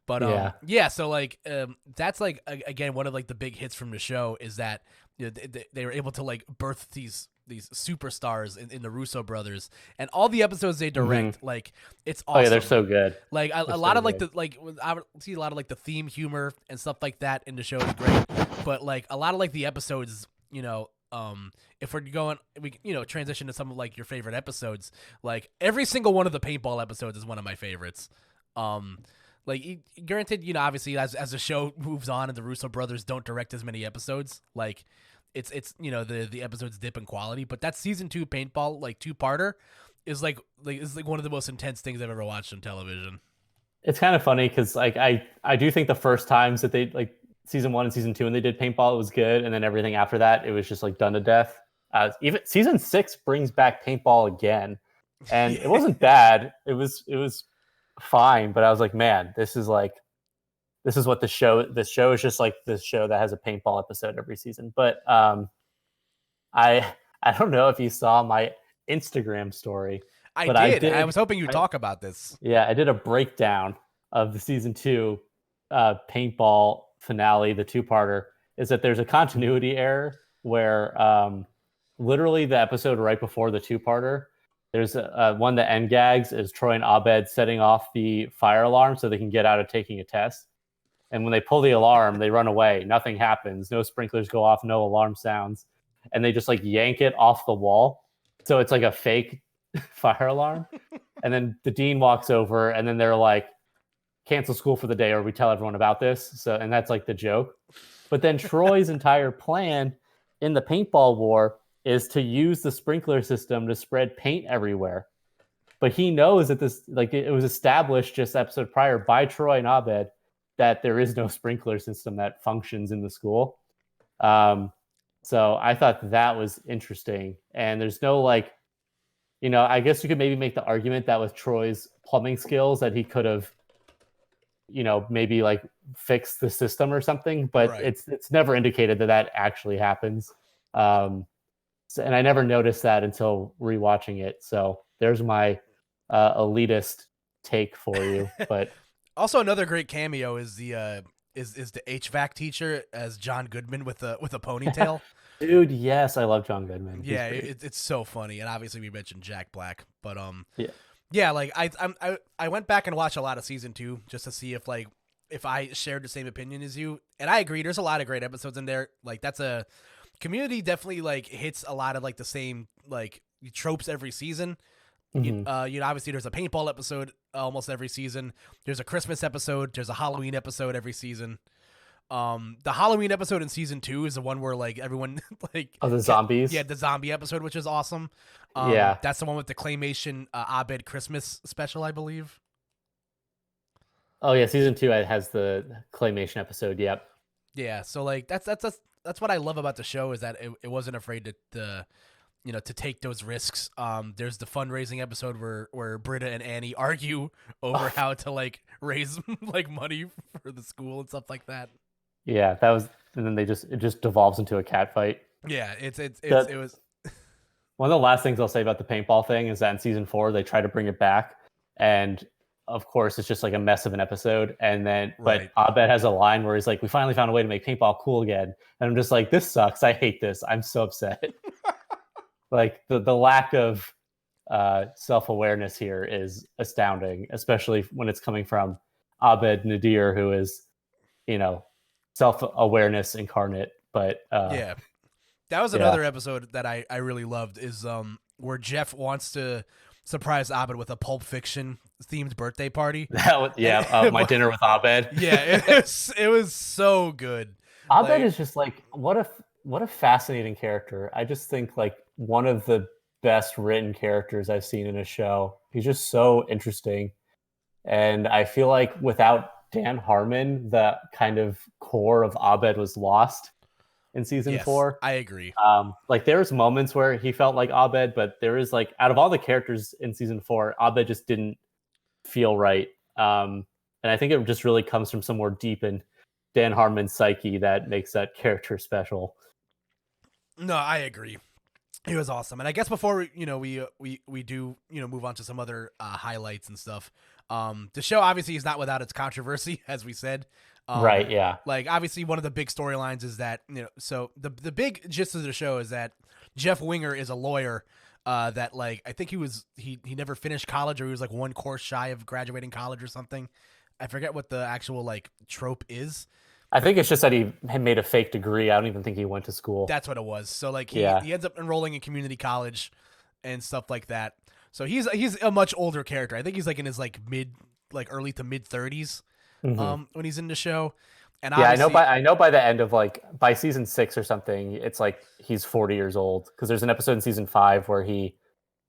[SPEAKER 1] But yeah. So like that's like again one of like the big hits from the show is that they were able to like birth these superstars in the Russo brothers, and all the episodes they direct, like it's awesome.
[SPEAKER 2] Oh yeah, they're so good.
[SPEAKER 1] Like a lot of like I would see a lot of like the theme humor and stuff like that in the show is great, but like a lot of like the episodes, if we're going, we transition to some of like your favorite episodes. Like every single one of the paintball episodes is one of my favorites. Like granted, obviously as the show moves on and the Russo brothers don't direct as many episodes, like it's the episodes dip in quality, but that season 2 paintball like 2-parter is like one of the most intense things I've ever watched on television.
[SPEAKER 2] It's kind of funny because like I do think the first times that they like season 1 and season 2 and they did paintball, it was good, and then everything after that it was just like done to death. Even season 6 brings back paintball again, and it wasn't bad. It was fine, but I was like, man, this is what this show is just like this show that has a paintball episode every season. But I don't know if you saw my Instagram story.
[SPEAKER 1] I did. I was hoping you'd talk about this.
[SPEAKER 2] Yeah, I did a breakdown of the season 2 paintball finale, the 2-parter. Is that there's a continuity error where literally the episode right before the 2-parter, there's one that end gags is Troy and Abed setting off the fire alarm so they can get out of taking a test. And when they pull the alarm, they run away. Nothing happens. No sprinklers go off. No alarm sounds. And they just like yank it off the wall. So it's like a fake fire alarm. And then the dean walks over and then they're like, cancel school for the day or we tell everyone about this. So, and that's like the joke. But then Troy's entire plan in the paintball war is to use the sprinkler system to spread paint everywhere. But he knows that this, like, it was established just episode prior by Troy and Abed that there is no sprinkler system that functions in the school. So I thought that was interesting. And there's no like, I guess you could maybe make the argument that with Troy's plumbing skills that he could have, maybe like fixed the system or something, but
[SPEAKER 1] right.
[SPEAKER 2] It's never indicated that actually happens. And I never noticed that until rewatching it. So there's my elitist take for you. But
[SPEAKER 1] also another great cameo is the HVAC teacher as John Goodman with a ponytail.
[SPEAKER 2] Dude, yes, I love John Goodman.
[SPEAKER 1] Yeah, it's so funny, and obviously we mentioned Jack Black, but
[SPEAKER 2] yeah,
[SPEAKER 1] like I went back and watched a lot of season 2 just to see if I shared the same opinion as you, and I agree. There's a lot of great episodes in there. Like that's a Community definitely like hits a lot of like the same like tropes every season.
[SPEAKER 2] Mm-hmm.
[SPEAKER 1] Obviously there's a paintball episode almost every season. There's a Christmas episode. There's a Halloween episode every season. The Halloween episode in season 2 is the one where like everyone like
[SPEAKER 2] the zombies.
[SPEAKER 1] Yeah, the zombie episode, which is awesome.
[SPEAKER 2] Yeah,
[SPEAKER 1] that's the one with the claymation Abed Christmas special, I believe.
[SPEAKER 2] Oh yeah, season 2 has the claymation episode. Yep.
[SPEAKER 1] Yeah, so like that's what I love about the show is that it wasn't afraid to to take those risks. There's the fundraising episode where Britta and Annie argue over how to like raise like money for the school and stuff like that.
[SPEAKER 2] Yeah, that was, and then it just devolves into a cat fight.
[SPEAKER 1] Yeah, it
[SPEAKER 2] That
[SPEAKER 1] was
[SPEAKER 2] One of the last things I'll say about the paintball thing is that in season 4 they try to bring it back, and of course it's just like a mess of an episode. And then,
[SPEAKER 1] right.
[SPEAKER 2] but Abed has a line where he's like, "We finally found a way to make paintball cool again," and I'm just like, "This sucks. I hate this. I'm so upset." Like the lack of self awareness here is astounding, especially when it's coming from Abed Nadir, who is, you know, self awareness incarnate. But
[SPEAKER 1] Yeah. That was
[SPEAKER 2] yeah,
[SPEAKER 1] another episode that I really loved is where Jeff wants to surprise Abed with a Pulp Fiction themed birthday party.
[SPEAKER 2] my dinner with Abed.
[SPEAKER 1] Yeah, it was so good.
[SPEAKER 2] Abed
[SPEAKER 1] Like,
[SPEAKER 2] is just like what a fascinating character. I just think like one of the best written characters I've seen in a show. He's just so interesting, and I feel like without Dan Harmon, the kind of core of Abed was lost in season
[SPEAKER 1] yes,
[SPEAKER 2] 4.
[SPEAKER 1] I agree.
[SPEAKER 2] Like there was moments where he felt like Abed, but there is like out of all the characters in season 4, Abed just didn't feel right. And I think it just really comes from somewhere deep in Dan Harmon's psyche that makes that character special.
[SPEAKER 1] No, I agree. He was awesome, and I guess before we do move on to some other highlights and stuff. The show obviously is not without its controversy, as we said.
[SPEAKER 2] Right? Yeah.
[SPEAKER 1] Like obviously one of the big storylines is that so the big gist of the show is that Jeff Winger is a lawyer. That like I think he never finished college, or he was like one course shy of graduating college or something. I forget what the actual like trope is.
[SPEAKER 2] I think it's just that he had made a fake degree. I don't even think he went to school.
[SPEAKER 1] That's what it was. So like
[SPEAKER 2] Yeah.
[SPEAKER 1] he ends up enrolling in community college and stuff like that. So he's a much older character. I think he's like in his like early to mid 30s when he's in the show. And
[SPEAKER 2] Yeah, I know by the end of like by season 6 or something, it's like he's 40 years old, because there's an episode in season 5 where he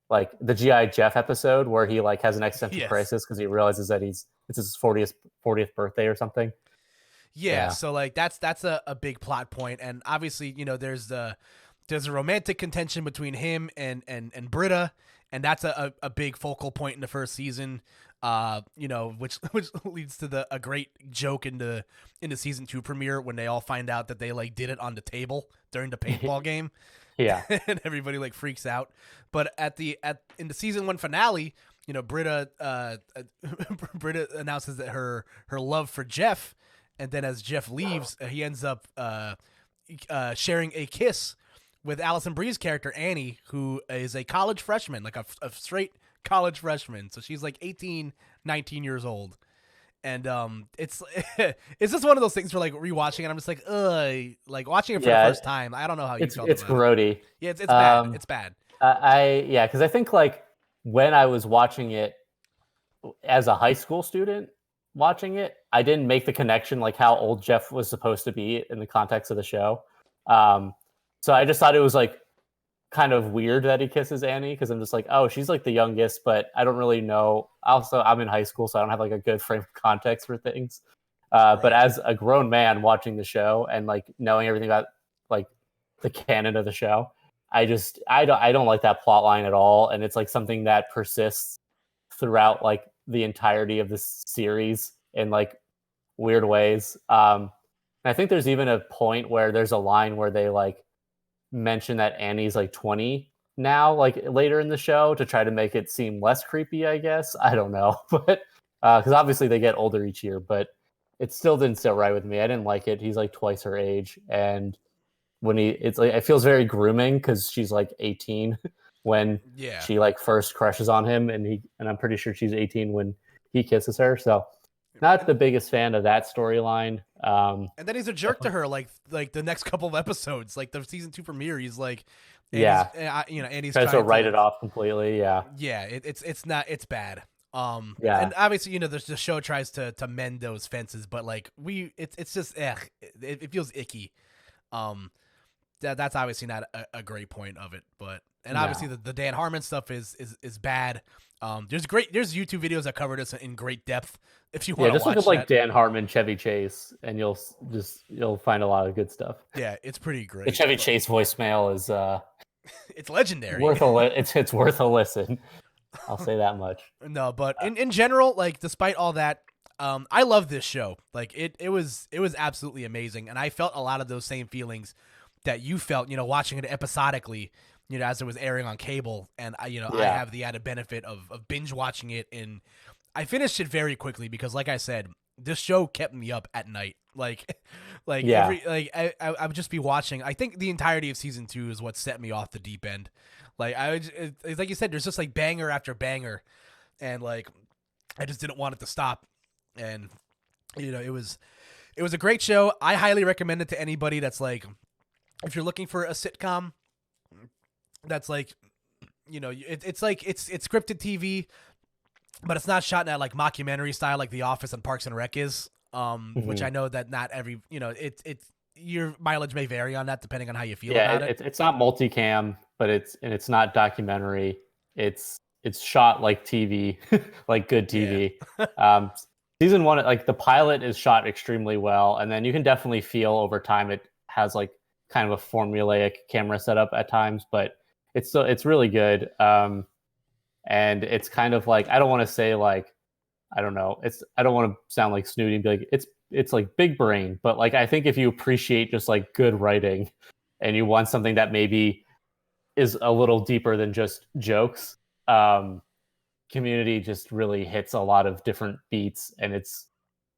[SPEAKER 2] like the GI Jeff episode where he like has an existential
[SPEAKER 1] Yes.
[SPEAKER 2] crisis because he realizes that it's his 40th birthday or something.
[SPEAKER 1] Yeah, so like that's a big plot point, and obviously there's a romantic contention between him and Britta, and that's a big focal point in the first season. Which leads to a great joke in the season 2 premiere when they all find out that they like did it on the table during the paintball game.
[SPEAKER 2] Yeah.
[SPEAKER 1] And everybody like freaks out. But in the season 1 finale, Britta Britta announces that her love for Jeff, and then as Jeff leaves, he ends up sharing a kiss with Allison Brie's character Annie, who is a college freshman, like a straight college freshman. So she's like 18, 19 years old. And it's just one of those things where like rewatching it, I'm just like, ugh, like watching it for the first time. I don't know how you felt
[SPEAKER 2] It's
[SPEAKER 1] about
[SPEAKER 2] grody.
[SPEAKER 1] it. Yeah, it's bad. It's bad.
[SPEAKER 2] Because I think like when I was watching it as a high school student watching it, I didn't make the connection like how old Jeff was supposed to be in the context of the show. So I just thought it was like kind of weird that he kisses Annie, because I'm just like, oh, she's like the youngest, but I don't really know. Also, I'm in high school, so I don't have like a good frame of context for things. But as a grown man watching the show and like knowing everything about like the canon of the show, I don't like that plot line at all, and it's like something that persists throughout like the entirety of this series in like weird ways. And I think there's even a point where there's a line where they like mention that Annie's like 20 now, like later in the show, to try to make it seem less creepy, I guess. I don't know, but because obviously they get older each year, but it still didn't sit right with me. I didn't like it. He's like twice her age, and when it's like it feels very grooming because she's like 18 when she like first crushes on him, and I'm pretty sure she's 18 when he kisses her. So not the biggest fan of that storyline.
[SPEAKER 1] And then he's a jerk to her like the next couple of episodes, like the season 2 premiere. He's like, Annie's
[SPEAKER 2] tries to write it off completely. Yeah,
[SPEAKER 1] it's bad.
[SPEAKER 2] Yeah,
[SPEAKER 1] and obviously the show tries to mend those fences, but like it's just it feels icky. That's obviously not a great point of it, but And obviously the Dan Harmon stuff is bad. There's YouTube videos that cover this in great depth. If you want to
[SPEAKER 2] just
[SPEAKER 1] watch
[SPEAKER 2] look up like Dan Harmon, Chevy Chase, and you'll find a lot of good stuff.
[SPEAKER 1] Yeah, it's pretty great.
[SPEAKER 2] The Chevy Chase voicemail is
[SPEAKER 1] it's legendary.
[SPEAKER 2] It's worth a listen. I'll say that much.
[SPEAKER 1] No, but in general, like despite all that, I love this show. Like it was absolutely amazing, and I felt a lot of those same feelings that you felt, watching it episodically, as it was airing on cable. And I have the added benefit of binge watching it, and I finished it very quickly because, like I said, this show kept me up at night. I would just be watching. I think the entirety of season 2 is what set me off the deep end. Like it's like you said, there's just like banger after banger, and like I just didn't want it to stop. And it was a great show. I highly recommend it to anybody that's like, if you're looking for a sitcom that's like, it's scripted TV, but it's not shot in that like mockumentary style like The Office and Parks and Rec is. Which I know that not every, your mileage may vary on that depending on how you feel about it.
[SPEAKER 2] It's not multicam, but it's not documentary. It's shot like TV, like good TV. Yeah. Season 1, like the pilot is shot extremely well, and then you can definitely feel over time it has like kind of a formulaic camera setup at times, but it's really good. And it's kind of like, I don't want to say like, I don't know, I don't want to sound like snooty and be like it's like big brain, but like I think if you appreciate just like good writing and you want something that maybe is a little deeper than just jokes, Community just really hits a lot of different beats, and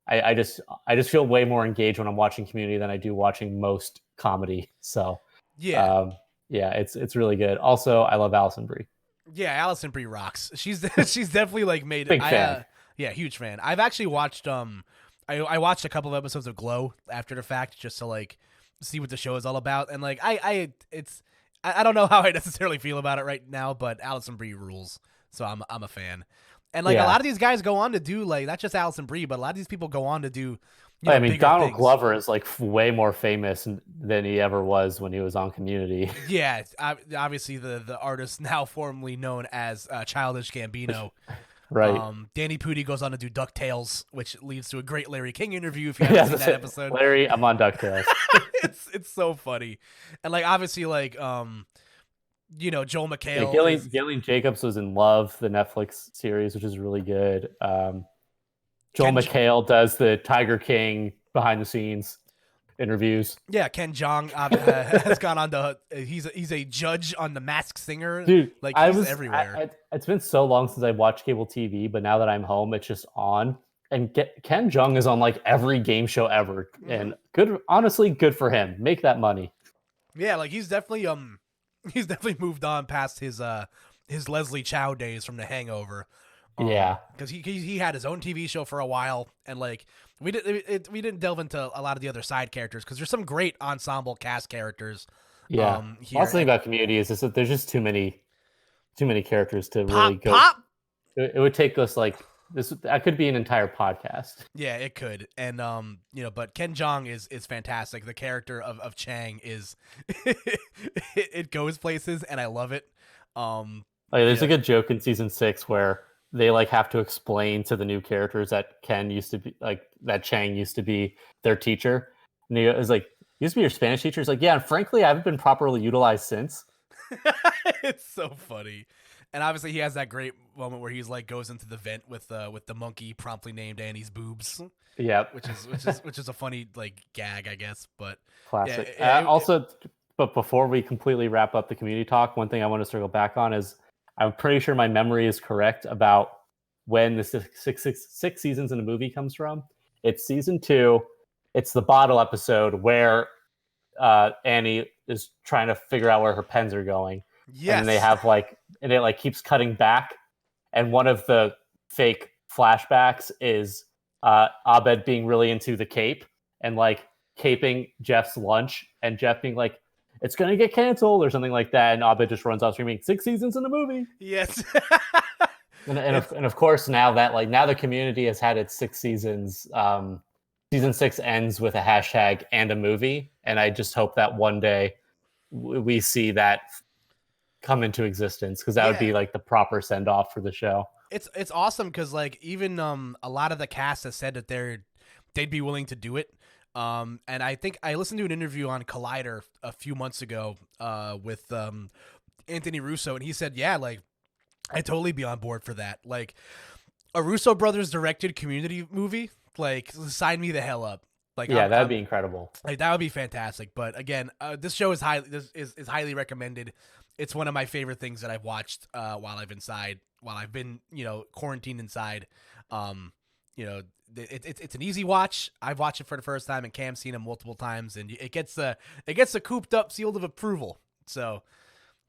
[SPEAKER 2] I just feel way more engaged when I'm watching Community than I do watching most comedy. So it's really good. Also, I love Alison Brie.
[SPEAKER 1] Yeah, Alison Brie rocks. She's definitely like made
[SPEAKER 2] big fan.
[SPEAKER 1] Yeah, huge fan. I've actually watched I watched a couple of episodes of Glow after the fact just to like see what the show is all about, and like I don't know how I necessarily feel about it right now, but Alison Brie rules. So I'm a fan. And like a lot of these guys go on to do like not just Alison Brie, but a lot of these people go on to do
[SPEAKER 2] Donald Glover is like way more famous than he ever was when he was on Community.
[SPEAKER 1] Yeah, obviously the artist now formerly known as Childish Gambino.
[SPEAKER 2] Right.
[SPEAKER 1] Danny Pudi goes on to do DuckTales, which leads to a great Larry King interview if you haven't seen that episode.
[SPEAKER 2] Larry, I'm on DuckTales.
[SPEAKER 1] it's so funny. And like obviously like Joel McHale.
[SPEAKER 2] Gillian Jacobs was in Love, the Netflix series, which is really good. Joel McHale does the Tiger King behind the scenes interviews.
[SPEAKER 1] Yeah, Ken Jeong has gone on to he's a judge on The Masked Singer.
[SPEAKER 2] Dude,
[SPEAKER 1] like he's everywhere.
[SPEAKER 2] It's been so long since I watched cable TV, but now that I'm home, it's just on. And Ken Jeong is on like every game show ever, and honestly, good for him. Make that money.
[SPEAKER 1] Yeah, like he's definitely moved on past his Leslie Chow days from The Hangover. Because he had his own TV show for a while, and like we didn't delve into a lot of the other side characters because there's some great ensemble cast characters.
[SPEAKER 2] Yeah,
[SPEAKER 1] here.
[SPEAKER 2] Also, thing about Community is that there's just too many characters to really go. It would take us like this. That could be an entire podcast.
[SPEAKER 1] Yeah, it could, and but Ken Jeong is fantastic. The character of Chang is it goes places, and I love it.
[SPEAKER 2] There's a good joke in season 6 where they like have to explain to the new characters that Ken used to be like that Chang used to be their teacher, and he is like, used to be your Spanish teacher. He's like, yeah, and frankly, I haven't been properly utilized since.
[SPEAKER 1] It's so funny. And obviously he has that great moment where he's like goes into the vent with the monkey promptly named Annie's boobs.
[SPEAKER 2] Yeah,
[SPEAKER 1] which is a funny like gag, I guess. But
[SPEAKER 2] classic. But before we completely wrap up the Community talk, one thing I want to circle back on is I'm pretty sure my memory is correct about when the six seasons in a movie comes from. It's season 2. It's the bottle episode where Annie is trying to figure out where her pens are going. Yes. And they have and it like keeps cutting back. And one of the fake flashbacks is Abed being really into the cape and like caping Jeff's lunch, and Jeff being like, it's going to get canceled or something like that. And Abed just runs off screaming, 6 seasons in a movie.
[SPEAKER 1] Yes.
[SPEAKER 2] and of course, now the Community has had its 6 seasons. Season 6 ends with a hashtag and a movie. And I just hope that one day we see that come into existence, because that would be like the proper send off for the show.
[SPEAKER 1] It's awesome because like even a lot of the cast has said that they'd be willing to do it. And I think I listened to an interview on Collider a few months ago with Anthony Russo, and he said, yeah, like I'd totally be on board for that. Like a Russo brothers directed Community movie, like sign me the hell up. Like
[SPEAKER 2] yeah, that'd be incredible.
[SPEAKER 1] Like that would be fantastic. But again, this show is highly recommended. It's one of my favorite things that I've watched while I've been quarantined inside. It's an easy watch. I've watched it for the first time, and Cam's seen it multiple times, and it gets the Koop'd Up seal of approval. So,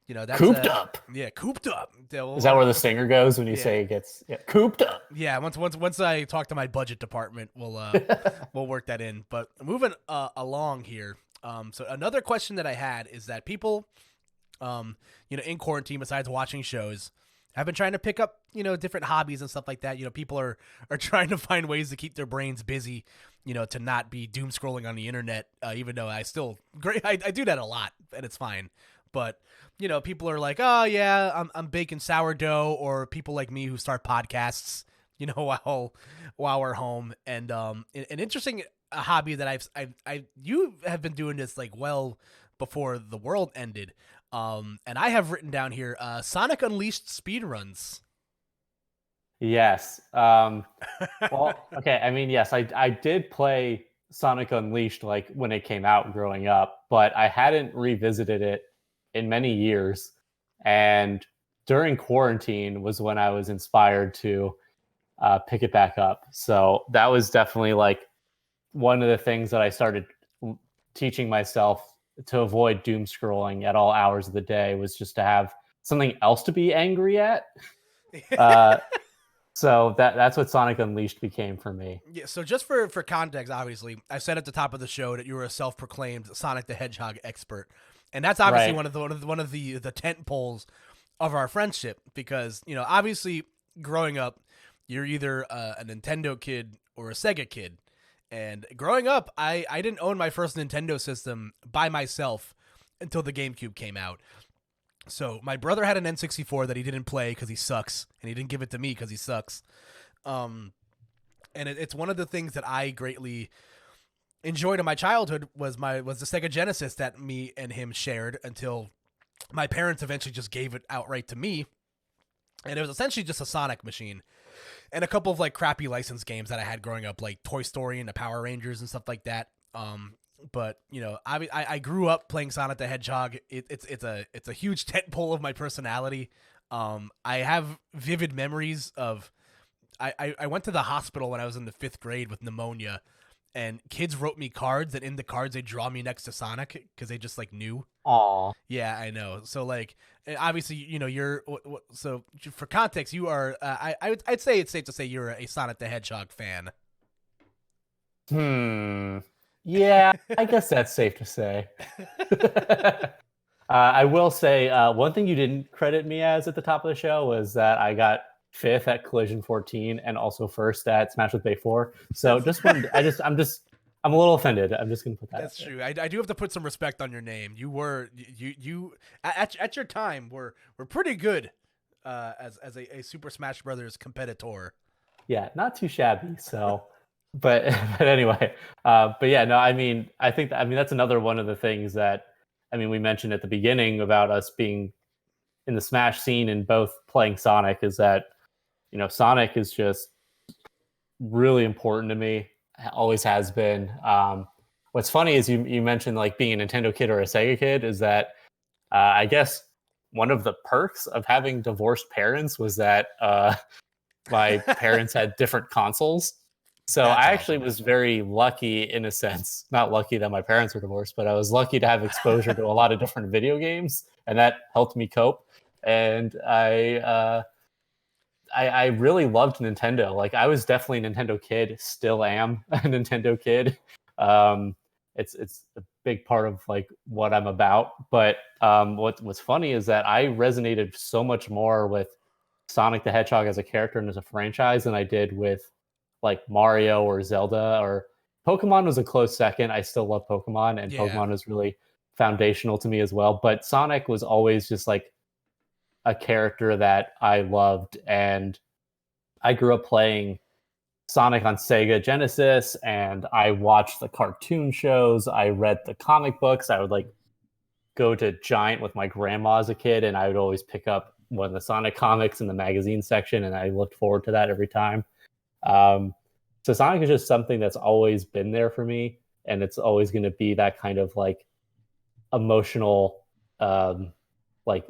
[SPEAKER 1] that's
[SPEAKER 2] Koop'd Up.
[SPEAKER 1] Yeah, Koop'd Up.
[SPEAKER 2] Is that where the stinger goes when you say it gets Koop'd Up?
[SPEAKER 1] Yeah, once I talk to my budget department, we'll work that in. But moving along here. So another question that I had is that people, in quarantine, besides watching shows, have been trying to pick up, different hobbies and stuff like that. People are trying to find ways to keep their brains busy, to not be doom scrolling on the internet. Even though I do that a lot, and it's fine. But people are like, oh yeah, I'm baking sourdough, or people like me who start podcasts, while we're home. And an interesting hobby that you have been doing this like well before the world ended. And I have written down here, Sonic Unleashed speedruns.
[SPEAKER 2] Yes. Well, okay. I mean, yes, I did play Sonic Unleashed like when it came out growing up, but I hadn't revisited it in many years. And during quarantine was when I was inspired to pick it back up. So that was definitely like one of the things that I started teaching myself to avoid doom scrolling at all hours of the day, was just to have something else to be angry at. So that's what Sonic Unleashed became for me.
[SPEAKER 1] Yeah. So just for context, obviously, I said at the top of the show that you were a self-proclaimed Sonic the Hedgehog expert, and that's obviously one of the tent poles of our friendship, because obviously growing up, you're either a Nintendo kid or a Sega kid. And growing up, I didn't own my first Nintendo system by myself until the GameCube came out. So my brother had an N64 that he didn't play because he sucks, and he didn't give it to me because he sucks. And it's one of the things that I greatly enjoyed in my childhood was the Sega Genesis that me and him shared, until my parents eventually just gave it outright to me. And it was essentially just a Sonic machine. And a couple of like crappy licensed games that I had growing up, like Toy Story and the Power Rangers and stuff like that. But I grew up playing Sonic the Hedgehog. It's a huge tentpole of my personality. I have vivid memories of I went to the hospital when I was in the 5th grade with pneumonia, and kids wrote me cards, and in the cards they draw me next to Sonic because they just like knew.
[SPEAKER 2] Aw.
[SPEAKER 1] Yeah, I know. So like, obviously, you're so for context, you are. I'd say it's safe to say you're a Sonic the Hedgehog fan.
[SPEAKER 2] Yeah, I guess that's safe to say. I will say one thing you didn't credit me as at the top of the show was that I got 5th at Collision 14 and also 1st at Smash with Bay 4. So I'm a little offended. I'm just gonna put that.
[SPEAKER 1] That's true. I do have to put some respect on your name. You at your time were pretty good as a Super Smash Brothers competitor.
[SPEAKER 2] Yeah, not too shabby. So, but anyway, but yeah, no. I mean that's another one of the things that we mentioned at the beginning about us being in the Smash scene and both playing Sonic, is that Sonic is just really important to me. Always has been. What's funny is you mentioned like being a Nintendo kid or a Sega kid, is that I guess one of the perks of having divorced parents was that my parents had different consoles. So I actually was very lucky in a sense. Not lucky that my parents were divorced, but I was lucky to have exposure to a lot of different video games, and that helped me cope. And I really loved Nintendo. Like I was definitely a Nintendo kid, still am a Nintendo kid. It's a big part of like what I'm about. But what's funny is that I resonated so much more with Sonic the Hedgehog as a character and as a franchise than I did with like Mario or Zelda. Or Pokemon was a close second. I still love Pokemon, and Pokemon is really foundational to me as well. But Sonic was always just like a character that I loved, and I grew up playing Sonic on Sega Genesis, and I watched the cartoon shows. I read the comic books. I would like go to Giant with my grandma as a kid, and I would always pick up one of the Sonic comics in the magazine section, and I looked forward to that every time. Um, so Sonic is just something that's always been there for me, and it's always going to be that kind of like emotional, like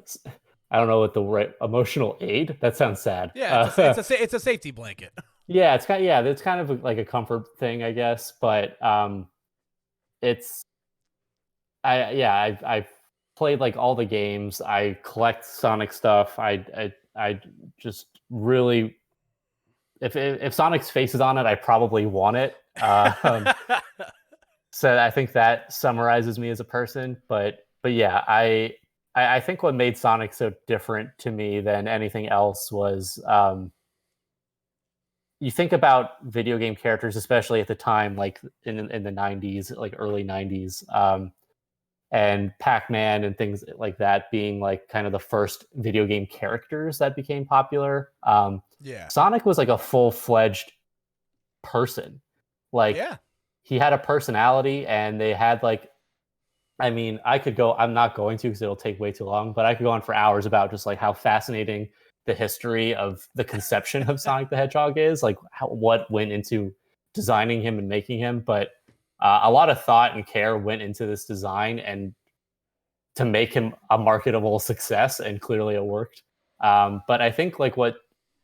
[SPEAKER 2] I don't know what the right emotional aid. That sounds sad.
[SPEAKER 1] Yeah, it's a safety blanket.
[SPEAKER 2] Yeah, it's kind of like a comfort thing, I guess. But it's I've played like all the games. I collect Sonic stuff. I just really if Sonic's face is on it, I probably want it. So I think that summarizes me as a person. But yeah, I think what made Sonic so different to me than anything else was you think about video game characters, especially at the time, like in the '90s, like early '90s, and Pac-Man and things like that being like kind of the first video game characters that became popular.
[SPEAKER 1] Yeah.
[SPEAKER 2] Sonic was like a full-fledged person. Like
[SPEAKER 1] Yeah.
[SPEAKER 2] he had a personality, and they had like, I mean, I could go. I'm not going to because it'll take way too long. But I could go on for hours about just like how fascinating the history of the conception of Sonic the Hedgehog is, like what went into designing him and making him. But a lot of thought and care went into this design and to make him a marketable success, and clearly it worked. But I think like what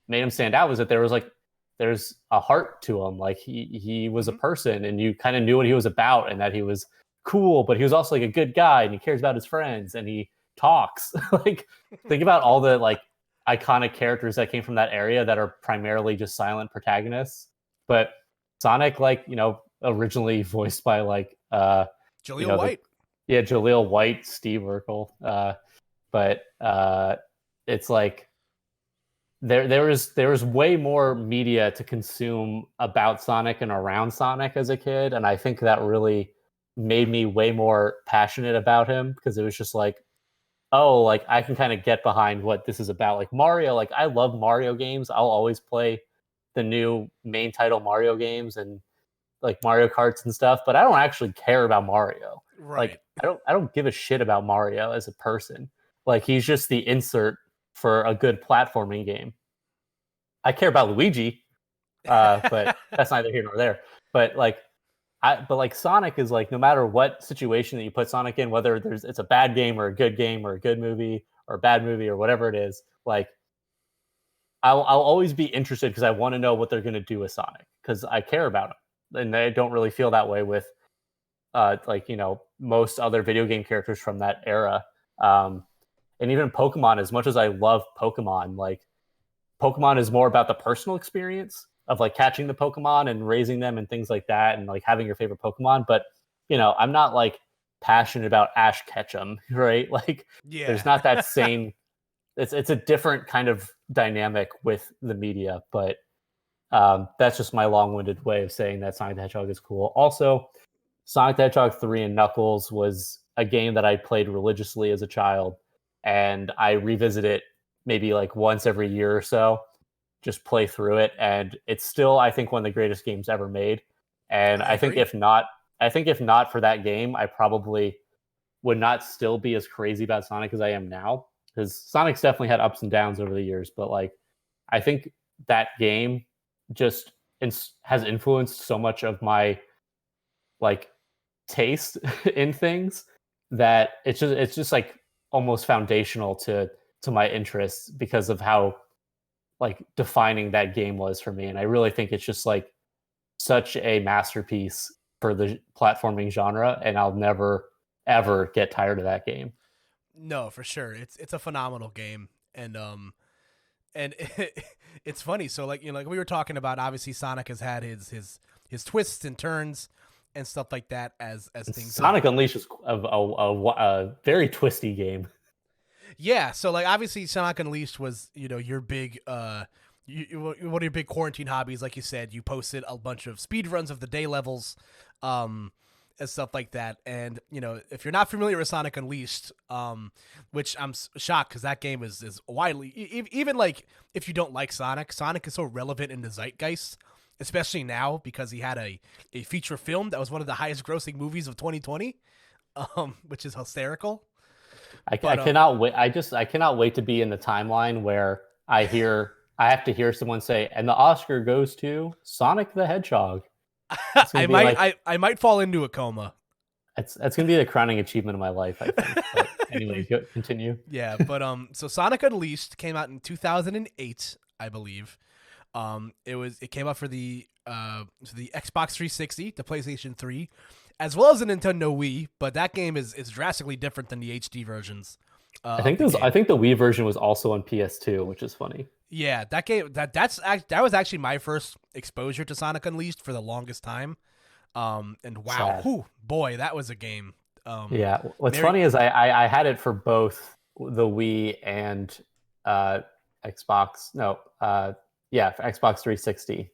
[SPEAKER 2] made him stand out was that there's a heart to him. Like he was a person, and you kind of knew what he was about, and that he was cool, but he was also like a good guy, and he cares about his friends, and he talks. Like think about all the like iconic characters that came from that area that are primarily just silent protagonists. But Sonic, like, you know, originally voiced by like
[SPEAKER 1] Jaleel White.
[SPEAKER 2] Jaleel White, Steve Urkel. But it's like there was way more media to consume about Sonic and around Sonic as a kid, and I think that really made me way more passionate about him, because it was just like, oh, like I can kind of get behind what this is about. Like Mario, like I love Mario games. I'll always play the new main title Mario games and like Mario Karts and stuff, but I don't actually care about Mario.
[SPEAKER 1] Right.
[SPEAKER 2] Like I don't give a shit about Mario as a person. Like he's just the insert for a good platforming game. I care about Luigi, but that's neither here nor there. But like Sonic is like, no matter what situation that you put Sonic in, whether it's a bad game or a good movie or a bad movie or whatever it is, like I'll always be interested because I want to know what they're going to do with Sonic, because I care about him, and I don't really feel that way with like, you know, most other video game characters from that era. And even Pokemon, as much as I love Pokemon, like Pokemon is more about the personal experience of like catching the Pokemon and raising them and things like that, and like having your favorite Pokemon. But you know, I'm not like passionate about Ash Ketchum, right? Like there's not that same it's a different kind of dynamic with the media. But that's just my long-winded way of saying that Sonic the Hedgehog is cool. Also, Sonic the Hedgehog 3 and Knuckles was a game that I played religiously as a child, and I revisit it maybe like once every year or so, just play through it, and it's still, I think, one of the greatest games ever made. And I think if not for that game, I probably would not still be as crazy about Sonic as I am now, because Sonic's definitely had ups and downs over the years. But like, I think that game just has influenced so much of my like taste in things that it's just like almost foundational to my interests, because of how like defining that game was for me. And I really think it's just like such a masterpiece for the platforming genre, and I'll never ever get tired of that game.
[SPEAKER 1] No, for sure. It's a phenomenal game. And it's funny. So like, you know, like we were talking about, obviously Sonic has had his twists and turns and stuff like that as things.
[SPEAKER 2] Sonic Unleashed is a very twisty game.
[SPEAKER 1] Yeah, so like obviously Sonic Unleashed was, you know, your big one of your big quarantine hobbies. Like you said, you posted a bunch of speed runs of the day levels, and stuff like that. And if you're not familiar with Sonic Unleashed, which I'm shocked because that game is widely even like if you don't like Sonic is so relevant in the zeitgeist, especially now because he had a feature film that was one of the highest grossing movies of 2020, which is hysterical.
[SPEAKER 2] I cannot wait. I cannot wait to be in the timeline where I have to hear someone say, and the Oscar goes to Sonic the Hedgehog.
[SPEAKER 1] I might fall into a coma.
[SPEAKER 2] That's gonna be the crowning achievement of my life, I think. But anyway, continue.
[SPEAKER 1] Yeah, but so Sonic Unleashed came out in 2008, I believe. It came out for the Xbox 360, the PlayStation 3, as well as the Nintendo Wii. But that game is drastically different than the HD versions.
[SPEAKER 2] I think the Wii version was also on PS2, which is funny.
[SPEAKER 1] Yeah, that game that was actually my first exposure to Sonic Unleashed for the longest time. And wow, boy, that was a game.
[SPEAKER 2] Yeah, what's funny is I had it for both the Wii and Xbox. No, for Xbox 360.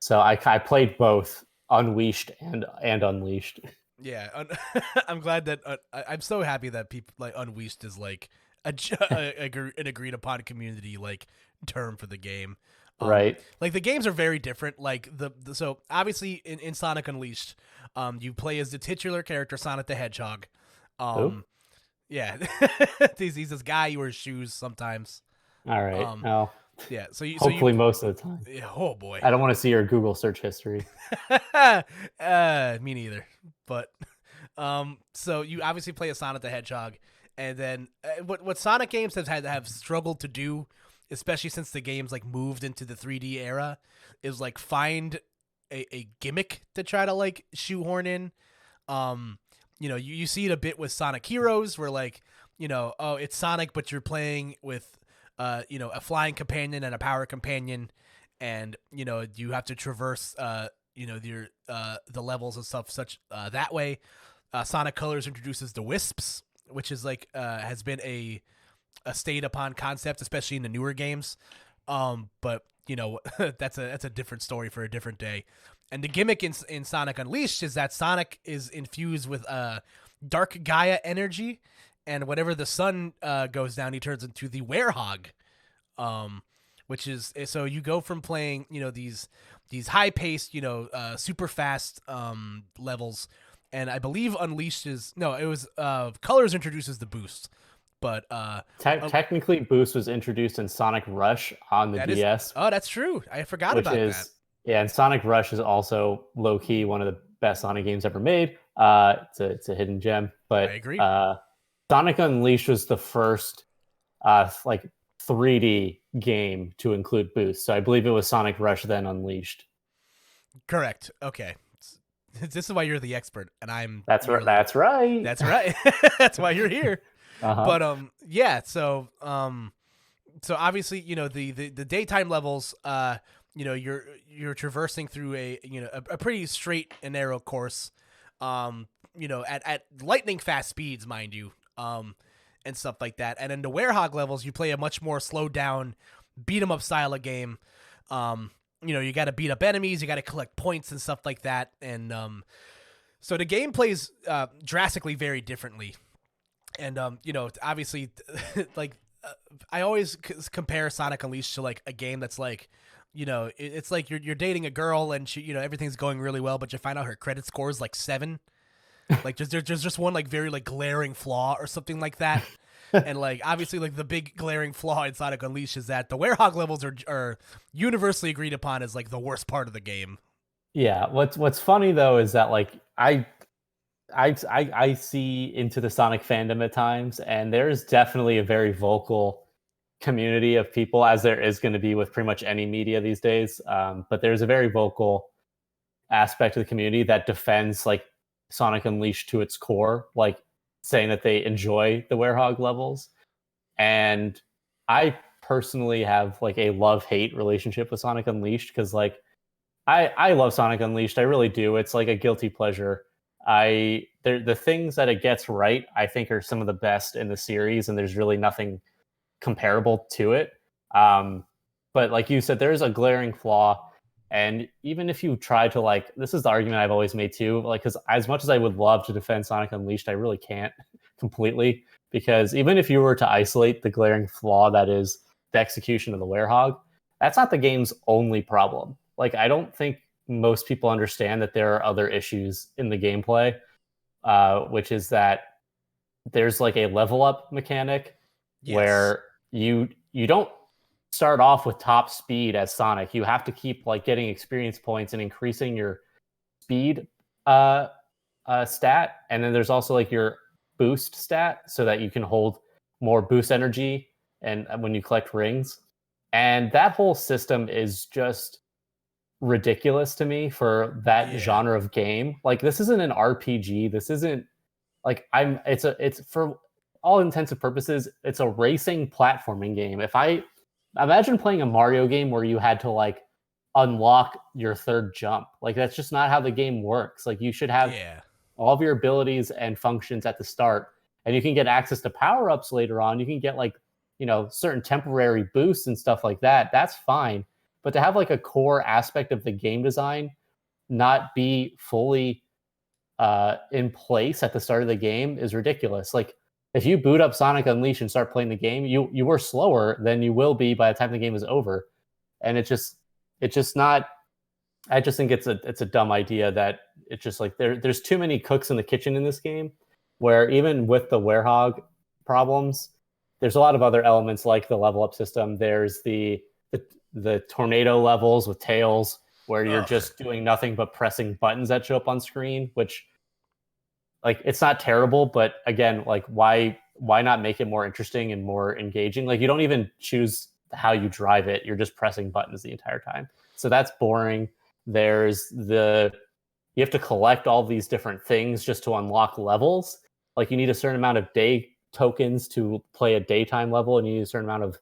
[SPEAKER 2] So I played both Unleashed and Unleashed.
[SPEAKER 1] Yeah, I'm glad that I'm so happy that people like Unleashed is like an agreed upon community like term for the game.
[SPEAKER 2] Right.
[SPEAKER 1] Like the games are very different. Like so obviously in Sonic Unleashed, you play as the titular character Sonic the Hedgehog. Yeah, he's this guy who wears shoes sometimes.
[SPEAKER 2] All right.
[SPEAKER 1] Yeah.
[SPEAKER 2] Hopefully most of the time.
[SPEAKER 1] Yeah, oh boy.
[SPEAKER 2] I don't want to see your Google search history.
[SPEAKER 1] Me neither. But so you obviously play as Sonic the Hedgehog, and then what Sonic games have struggled to do, especially since the games like moved into the 3D era, is like find a gimmick to try to like shoehorn in. You see it a bit with Sonic Heroes, where like it's Sonic, but you're playing with a flying companion and a power companion, and you have to traverse the levels and stuff such that way. Sonic Colors introduces the Wisps, which is like has been a stayed upon concept, especially in the newer games. But that's a different story for a different day. And the gimmick in Sonic Unleashed is that Sonic is infused with dark Gaia energy, and whenever the sun goes down, he turns into the Werehog, which is so you go from playing these high paced super fast levels, and I believe Unleashed Colors introduces the boost, but
[SPEAKER 2] technically Boost was introduced in Sonic Rush on the DS.
[SPEAKER 1] That's true. I forgot about that.
[SPEAKER 2] Yeah, and Sonic Rush is also low key one of the best Sonic games ever made. It's a hidden gem, but
[SPEAKER 1] I agree.
[SPEAKER 2] Sonic Unleashed was the first 3D game to include Boost. So I believe it was Sonic Rush then Unleashed.
[SPEAKER 1] Correct. Okay. This is why you're the expert, and I'm.
[SPEAKER 2] That's right.
[SPEAKER 1] That's right. That's why you're here.
[SPEAKER 2] Uh-huh.
[SPEAKER 1] But yeah. So obviously the daytime levels you're traversing through a pretty straight and narrow course, at lightning fast speeds, mind you, and stuff like that. And in the Werehog levels, you play a much more slowed down, beat 'em up style of game. You got to beat up enemies, you got to collect points and stuff like that. And so the game plays drastically very differently. And obviously, like I always compare Sonic Unleashed to like a game that's like. It's like you're dating a girl and she, everything's going really well, but you find out her credit score is like 7. Like there's just one like very like glaring flaw or something like that. And like obviously like the big glaring flaw in Sonic Unleashed is that the Werehog levels are universally agreed upon as like the worst part of the game.
[SPEAKER 2] Yeah, what's funny though is that like I see into the Sonic fandom at times, and there's definitely a very vocal community of people, as there is going to be with pretty much any media these days. But there's a very vocal aspect of the community that defends like Sonic Unleashed to its core, like saying that they enjoy the Werehog levels. And I personally have like a love-hate relationship with Sonic Unleashed because like I love Sonic Unleashed. I really do. It's like a guilty pleasure. The things that it gets right, I think, are some of the best in the series, and there's really nothing comparable to it. But like you said, there's a glaring flaw And even if you try to like, this is the argument I've always made too, like, because as much as I would love to defend Sonic Unleashed, I really can't completely, because even if you were to isolate the glaring flaw that is the execution of the werehog, that's not the game's only problem. Like, I don't think most people understand that there are other issues in the gameplay, which is that there's like a level up mechanic where you don't start off with top speed as Sonic. You have to keep like getting experience points and increasing your speed stat, and then there's also like your boost stat so that you can hold more boost energy and when you collect rings. And that whole system is just ridiculous to me for that genre of game. Like, this isn't an RPG. This isn't like it's for all intents and purposes, it's a racing platforming game. If I imagine playing a Mario game where you had to like unlock your third jump, like that's just not how the game works. Like, you should have all of your abilities and functions at the start, and you can get access to power-ups later on. You can get like, certain temporary boosts and stuff like that. That's fine. But to have like a core aspect of the game design not be fully in place at the start of the game is ridiculous. Like, if you boot up Sonic Unleashed and start playing the game, you were slower than you will be by the time the game is over. And it's just not. I just think it's a dumb idea that it's just like there's too many cooks in the kitchen in this game, where even with the werehog problems, there's a lot of other elements like the level up system. There's the tornado levels with tails where you're just doing nothing but pressing buttons that show up on screen, which, like, it's not terrible, but again, like, why not make it more interesting and more engaging? Like, you don't even choose how you drive it. You're just pressing buttons the entire time. So that's boring. There's you have to collect all these different things just to unlock levels. Like, you need a certain amount of day tokens to play a daytime level, and you need a certain amount of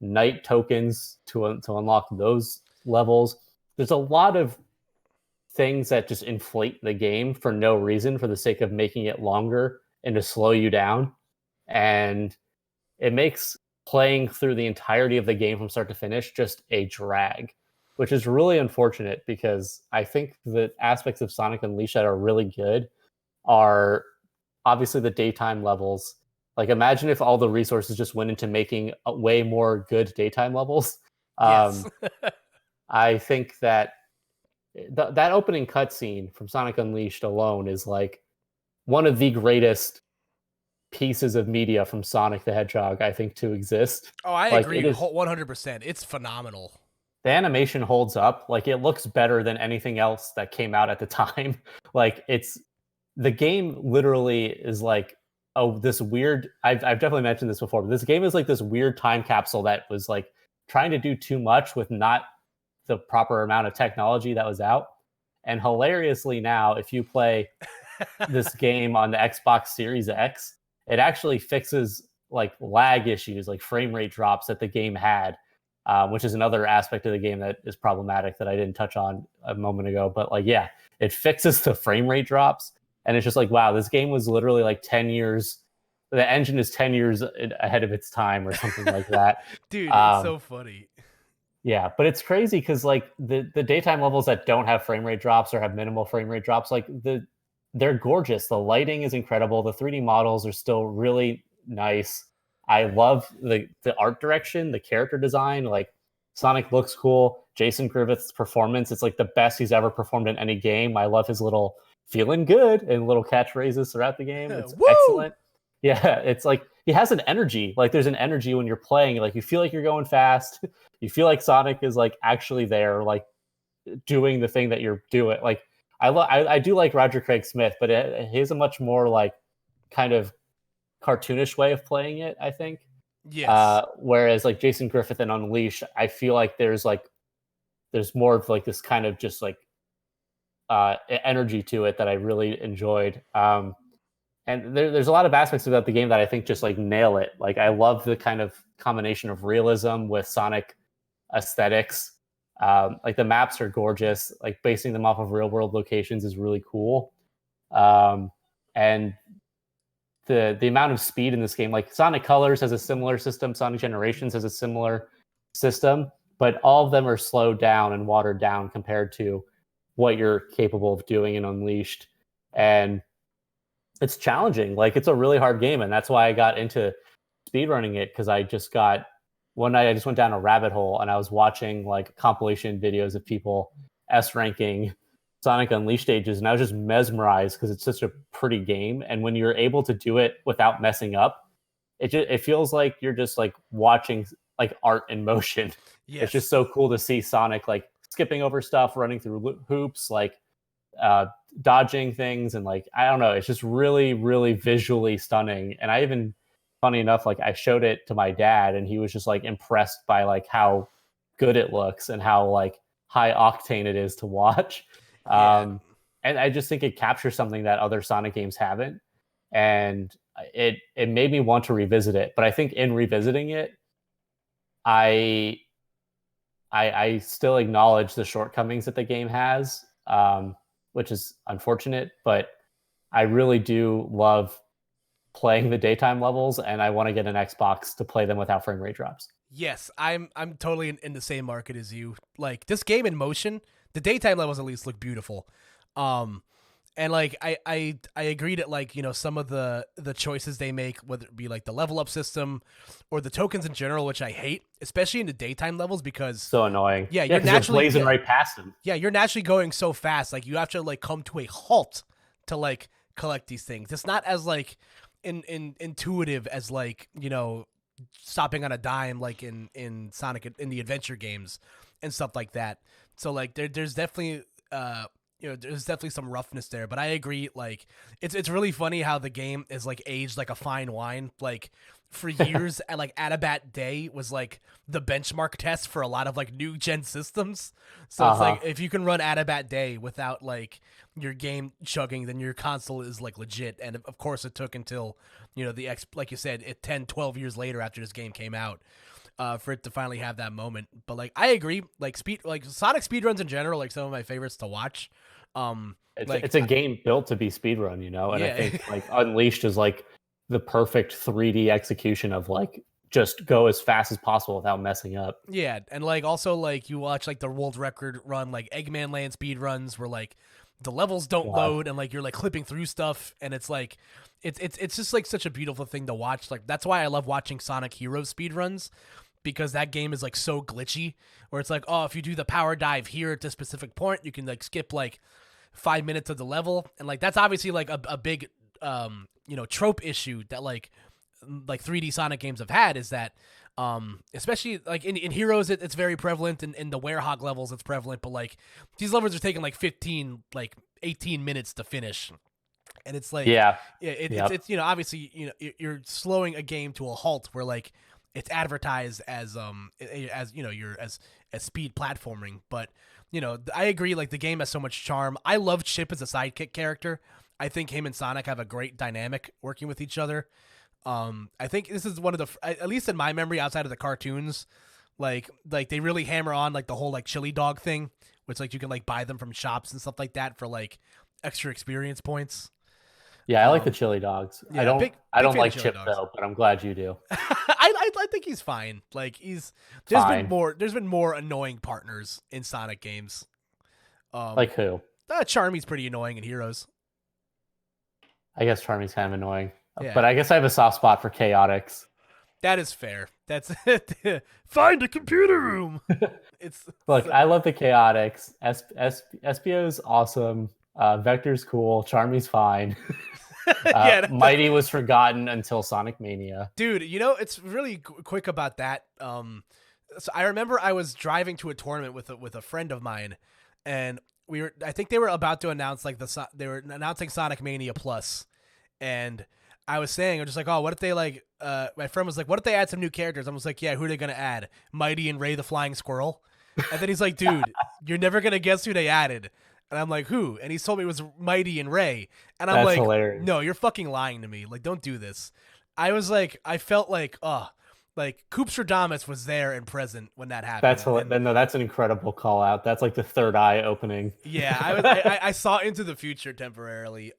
[SPEAKER 2] night tokens to unlock those levels. There's a lot of things that just inflate the game for no reason, for the sake of making it longer and to slow you down. And it makes playing through the entirety of the game from start to finish just a drag, which is really unfortunate, because I think the aspects of Sonic Unleashed that are really good are obviously the daytime levels. Like, imagine if all the resources just went into making way more good daytime levels. I think that that opening cutscene from Sonic Unleashed alone is like one of the greatest pieces of media from Sonic the Hedgehog, I think, to exist.
[SPEAKER 1] Oh, I
[SPEAKER 2] like,
[SPEAKER 1] agree 100%. It's phenomenal.
[SPEAKER 2] The animation holds up. Like, it looks better than anything else that came out at the time. Like, the game literally is like, this weird, I've definitely mentioned this before, but this game is like this weird time capsule that was like trying to do too much with not the proper amount of technology that was out. And hilariously, now if you play this game on the Xbox Series X, it actually fixes like lag issues, like frame rate drops that the game had, which is another aspect of the game that is problematic that I didn't touch on a moment ago. But like, yeah, it fixes the frame rate drops. And it's just like, wow, this game was literally like 10 years. The engine is 10 years ahead of its time or something like that.
[SPEAKER 1] Dude, it's so funny.
[SPEAKER 2] Yeah, but it's crazy because like the daytime levels that don't have frame rate drops or have minimal frame rate drops, like they're gorgeous. The lighting is incredible. The 3D models are still really nice. I love the art direction, the character design. Like, Sonic looks cool. Jason Griffith's performance, it's like the best he's ever performed in any game. I love his little feeling good and little catchphrases throughout the game. It's excellent. Yeah, it's like he has an energy. Like, there's an energy when you're playing. Like, you feel like you're going fast. You feel like Sonic is like actually there, like doing the thing that you're doing. Like, I do like Roger Craig Smith, but he has a much more like kind of cartoonish way of playing it, I think.
[SPEAKER 1] Yes.
[SPEAKER 2] Whereas like Jason Griffith and Unleash, I feel like there's more of like this kind of just like energy to it that I really enjoyed. And there's a lot of aspects about the game that I think just like nail it. Like, I love the kind of combination of realism with Sonic aesthetics. Like, the maps are gorgeous. Like, basing them off of real world locations is really cool. And the amount of speed in this game, like Sonic Colors has a similar system, Sonic Generations has a similar system, but all of them are slowed down and watered down compared to what you're capable of doing in Unleashed. And it's challenging. Like, it's a really hard game, and that's why I got into speedrunning it, because I just got one night I just went down a rabbit hole and I was watching like compilation videos of people S ranking Sonic Unleashed stages, and I was just mesmerized because it's such a pretty game. And when you're able to do it without messing up, it feels like you're just like watching like art in motion.
[SPEAKER 1] Yes.
[SPEAKER 2] It's just so cool to see Sonic like skipping over stuff, running through hoops, like dodging things, and like, I don't know, it's just really, really visually stunning. And I even, funny enough, like I showed it to my dad, and he was just like impressed by like how good it looks and how like high octane it is to watch. And I just think it captures something that other Sonic games haven't, and it made me want to revisit it. But I think in revisiting it, I still acknowledge the shortcomings that the game has, which is unfortunate, but I really do love playing the daytime levels, and I want to get an Xbox to play them without frame rate drops.
[SPEAKER 1] Yes, I'm totally in the same market as you. Like, this game in motion, the daytime levels at least look beautiful. And like I agree that, like, you know, some of the choices they make, whether it be like the level up system or the tokens in general, which I hate, especially in the daytime levels, because
[SPEAKER 2] So annoying.
[SPEAKER 1] Yeah, you're
[SPEAKER 2] 'cause
[SPEAKER 1] naturally
[SPEAKER 2] blazing right past them.
[SPEAKER 1] Yeah, you're naturally going so fast, like you have to like come to a halt to like collect these things. It's not as like intuitive as, like, you know, stopping on a dime like in Sonic, in the adventure games and stuff like that. So like there's definitely you know, there's definitely some roughness there, but I agree. Like, it's really funny how the game is like aged like a fine wine. Like, for years, at like Adabat Day was like the benchmark test for a lot of like new gen systems. So it's like, if you can run Adabat Day without like your game chugging, then your console is like legit. And of course, it took until, you know, like you said, 10, 12 years later after this game came out, for it to finally have that moment. But like, I agree. Like Sonic speedruns in general, like some of my favorites to watch.
[SPEAKER 2] It's a game built to be speedrun, you know, and
[SPEAKER 1] Yeah.
[SPEAKER 2] I think like Unleashed is like the perfect 3D execution of like just go as fast as possible without messing up.
[SPEAKER 1] Yeah, and like also like you watch like the world record run, like Eggman Land speed runs, where like the levels don't load and like you're like clipping through stuff, and it's like it's just like such a beautiful thing to watch. Like, that's why I love watching Sonic Heroes speed runs, because that game is like so glitchy, where it's like, oh, if you do the power dive here at this specific point, you can like skip like 5 minutes of the level. And like, that's obviously like a big you know, trope issue that like 3D Sonic games have had, is that especially like in Heroes, it's very prevalent, and in the Werehog levels it's prevalent, but like these levels are taking like 15, like 18 minutes to finish. And it's like, it's you know, obviously, you know, you're slowing a game to a halt, where like it's advertised as you know, you're as speed platforming. But you know, I agree, like the game has so much charm. I love Chip as a sidekick character. I think him and Sonic have a great dynamic working with each other. I think this is one of the, at least in my memory, outside of the cartoons, like they really hammer on like the whole like chili dog thing, which like you can like buy them from shops and stuff like that for like extra experience points.
[SPEAKER 2] Yeah, I like the chili dogs.
[SPEAKER 1] Yeah,
[SPEAKER 2] I don't like
[SPEAKER 1] Chili
[SPEAKER 2] Chip
[SPEAKER 1] dogs.
[SPEAKER 2] Though, but I'm glad you do.
[SPEAKER 1] I think he's fine. Like,
[SPEAKER 2] Fine.
[SPEAKER 1] There's been more annoying partners in Sonic games.
[SPEAKER 2] Like who?
[SPEAKER 1] Charmy's pretty annoying in Heroes.
[SPEAKER 2] I guess Charmy's kind of annoying.
[SPEAKER 1] Yeah.
[SPEAKER 2] But I guess I have a soft spot for Chaotix.
[SPEAKER 1] That is fair. That's find a computer room.
[SPEAKER 2] Look, I love the Chaotix. Espio's awesome. Vector's cool. Charmy's fine. Mighty was forgotten until Sonic Mania.
[SPEAKER 1] Dude, you know, it's really quick about that. So I remember I was driving to a tournament with a friend of mine, and I think they were about to announce like they were announcing Sonic Mania Plus, and I was just like, oh, what if they like, my friend was like, what if they add some new characters? I was like, yeah, who are they going to add? Mighty and Ray the Flying Squirrel. And then he's like, dude, you're never going to guess who they added. And I'm like, who? And he told me it was Mighty and Ray. And I'm like,
[SPEAKER 2] hilarious.
[SPEAKER 1] No, you're fucking lying to me. Like, don't do this. I was like, I felt like, like Koop'd was there and present when that happened.
[SPEAKER 2] That's an incredible call out. That's like the third eye opening.
[SPEAKER 1] Yeah, I saw into the future temporarily.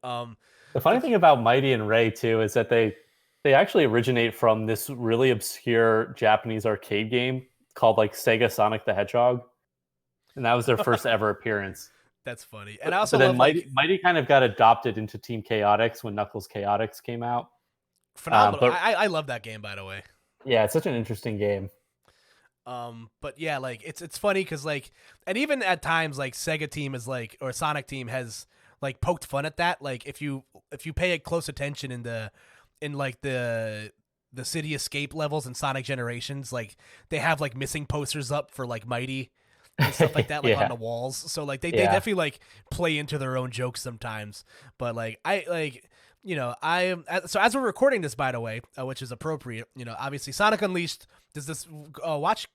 [SPEAKER 2] The funny thing about Mighty and Ray too is that they actually originate from this really obscure Japanese arcade game called like Sega Sonic the Hedgehog, and that was their first ever appearance.
[SPEAKER 1] That's funny. And I also
[SPEAKER 2] then
[SPEAKER 1] love
[SPEAKER 2] Mighty kind of got adopted into Team Chaotix when Knuckles Chaotix came out.
[SPEAKER 1] phenomenal. I love that game, by the way.
[SPEAKER 2] Yeah, it's such an interesting game.
[SPEAKER 1] But yeah, like it's funny because like, and even at times like Sega Team is like, or Sonic Team has like poked fun at that. Like if you pay close attention in the City Escape levels and Sonic Generations, like they have like missing posters up for like Mighty and stuff like that, like on the walls. So like they definitely like play into their own jokes sometimes. But like so as we're recording this, by the way, which is appropriate, obviously Sonic Unleashed does this watch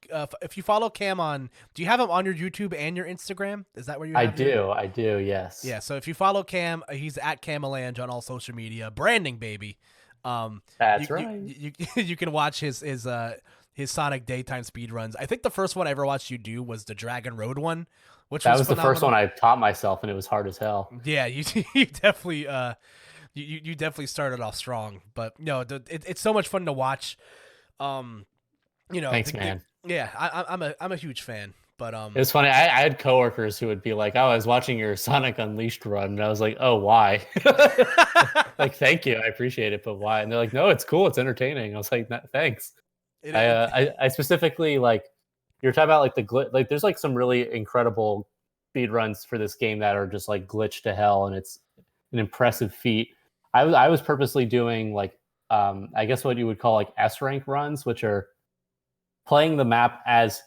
[SPEAKER 1] if you follow Cam do you have him on your YouTube and your Instagram? Is that where you have
[SPEAKER 2] I do, yes.
[SPEAKER 1] Yeah, so if you follow Cam, he's at Camalange on all social media. Branding, baby.
[SPEAKER 2] That's right.
[SPEAKER 1] You can watch his Sonic daytime speed runs. I think the first one I ever watched you do was the Dragon Road one, which was
[SPEAKER 2] the first one I taught myself, and it was hard as hell.
[SPEAKER 1] Yeah, you definitely you definitely started off strong, but no, it's so much fun to watch.
[SPEAKER 2] Thanks, man.
[SPEAKER 1] Yeah, I'm a huge fan. But
[SPEAKER 2] it was funny. I had coworkers who would be like, "Oh, I was watching your Sonic Unleashed run," and I was like, "Oh, why?" Like, thank you, I appreciate it, but why? And they're like, "No, it's cool, it's entertaining." I was like, "Thanks." I specifically like you're talking about like the glitch. Like, there's like some really incredible speed runs for this game that are just like glitched to hell, and it's an impressive feat. I was purposely doing like I guess what you would call like S rank runs, which are playing the map as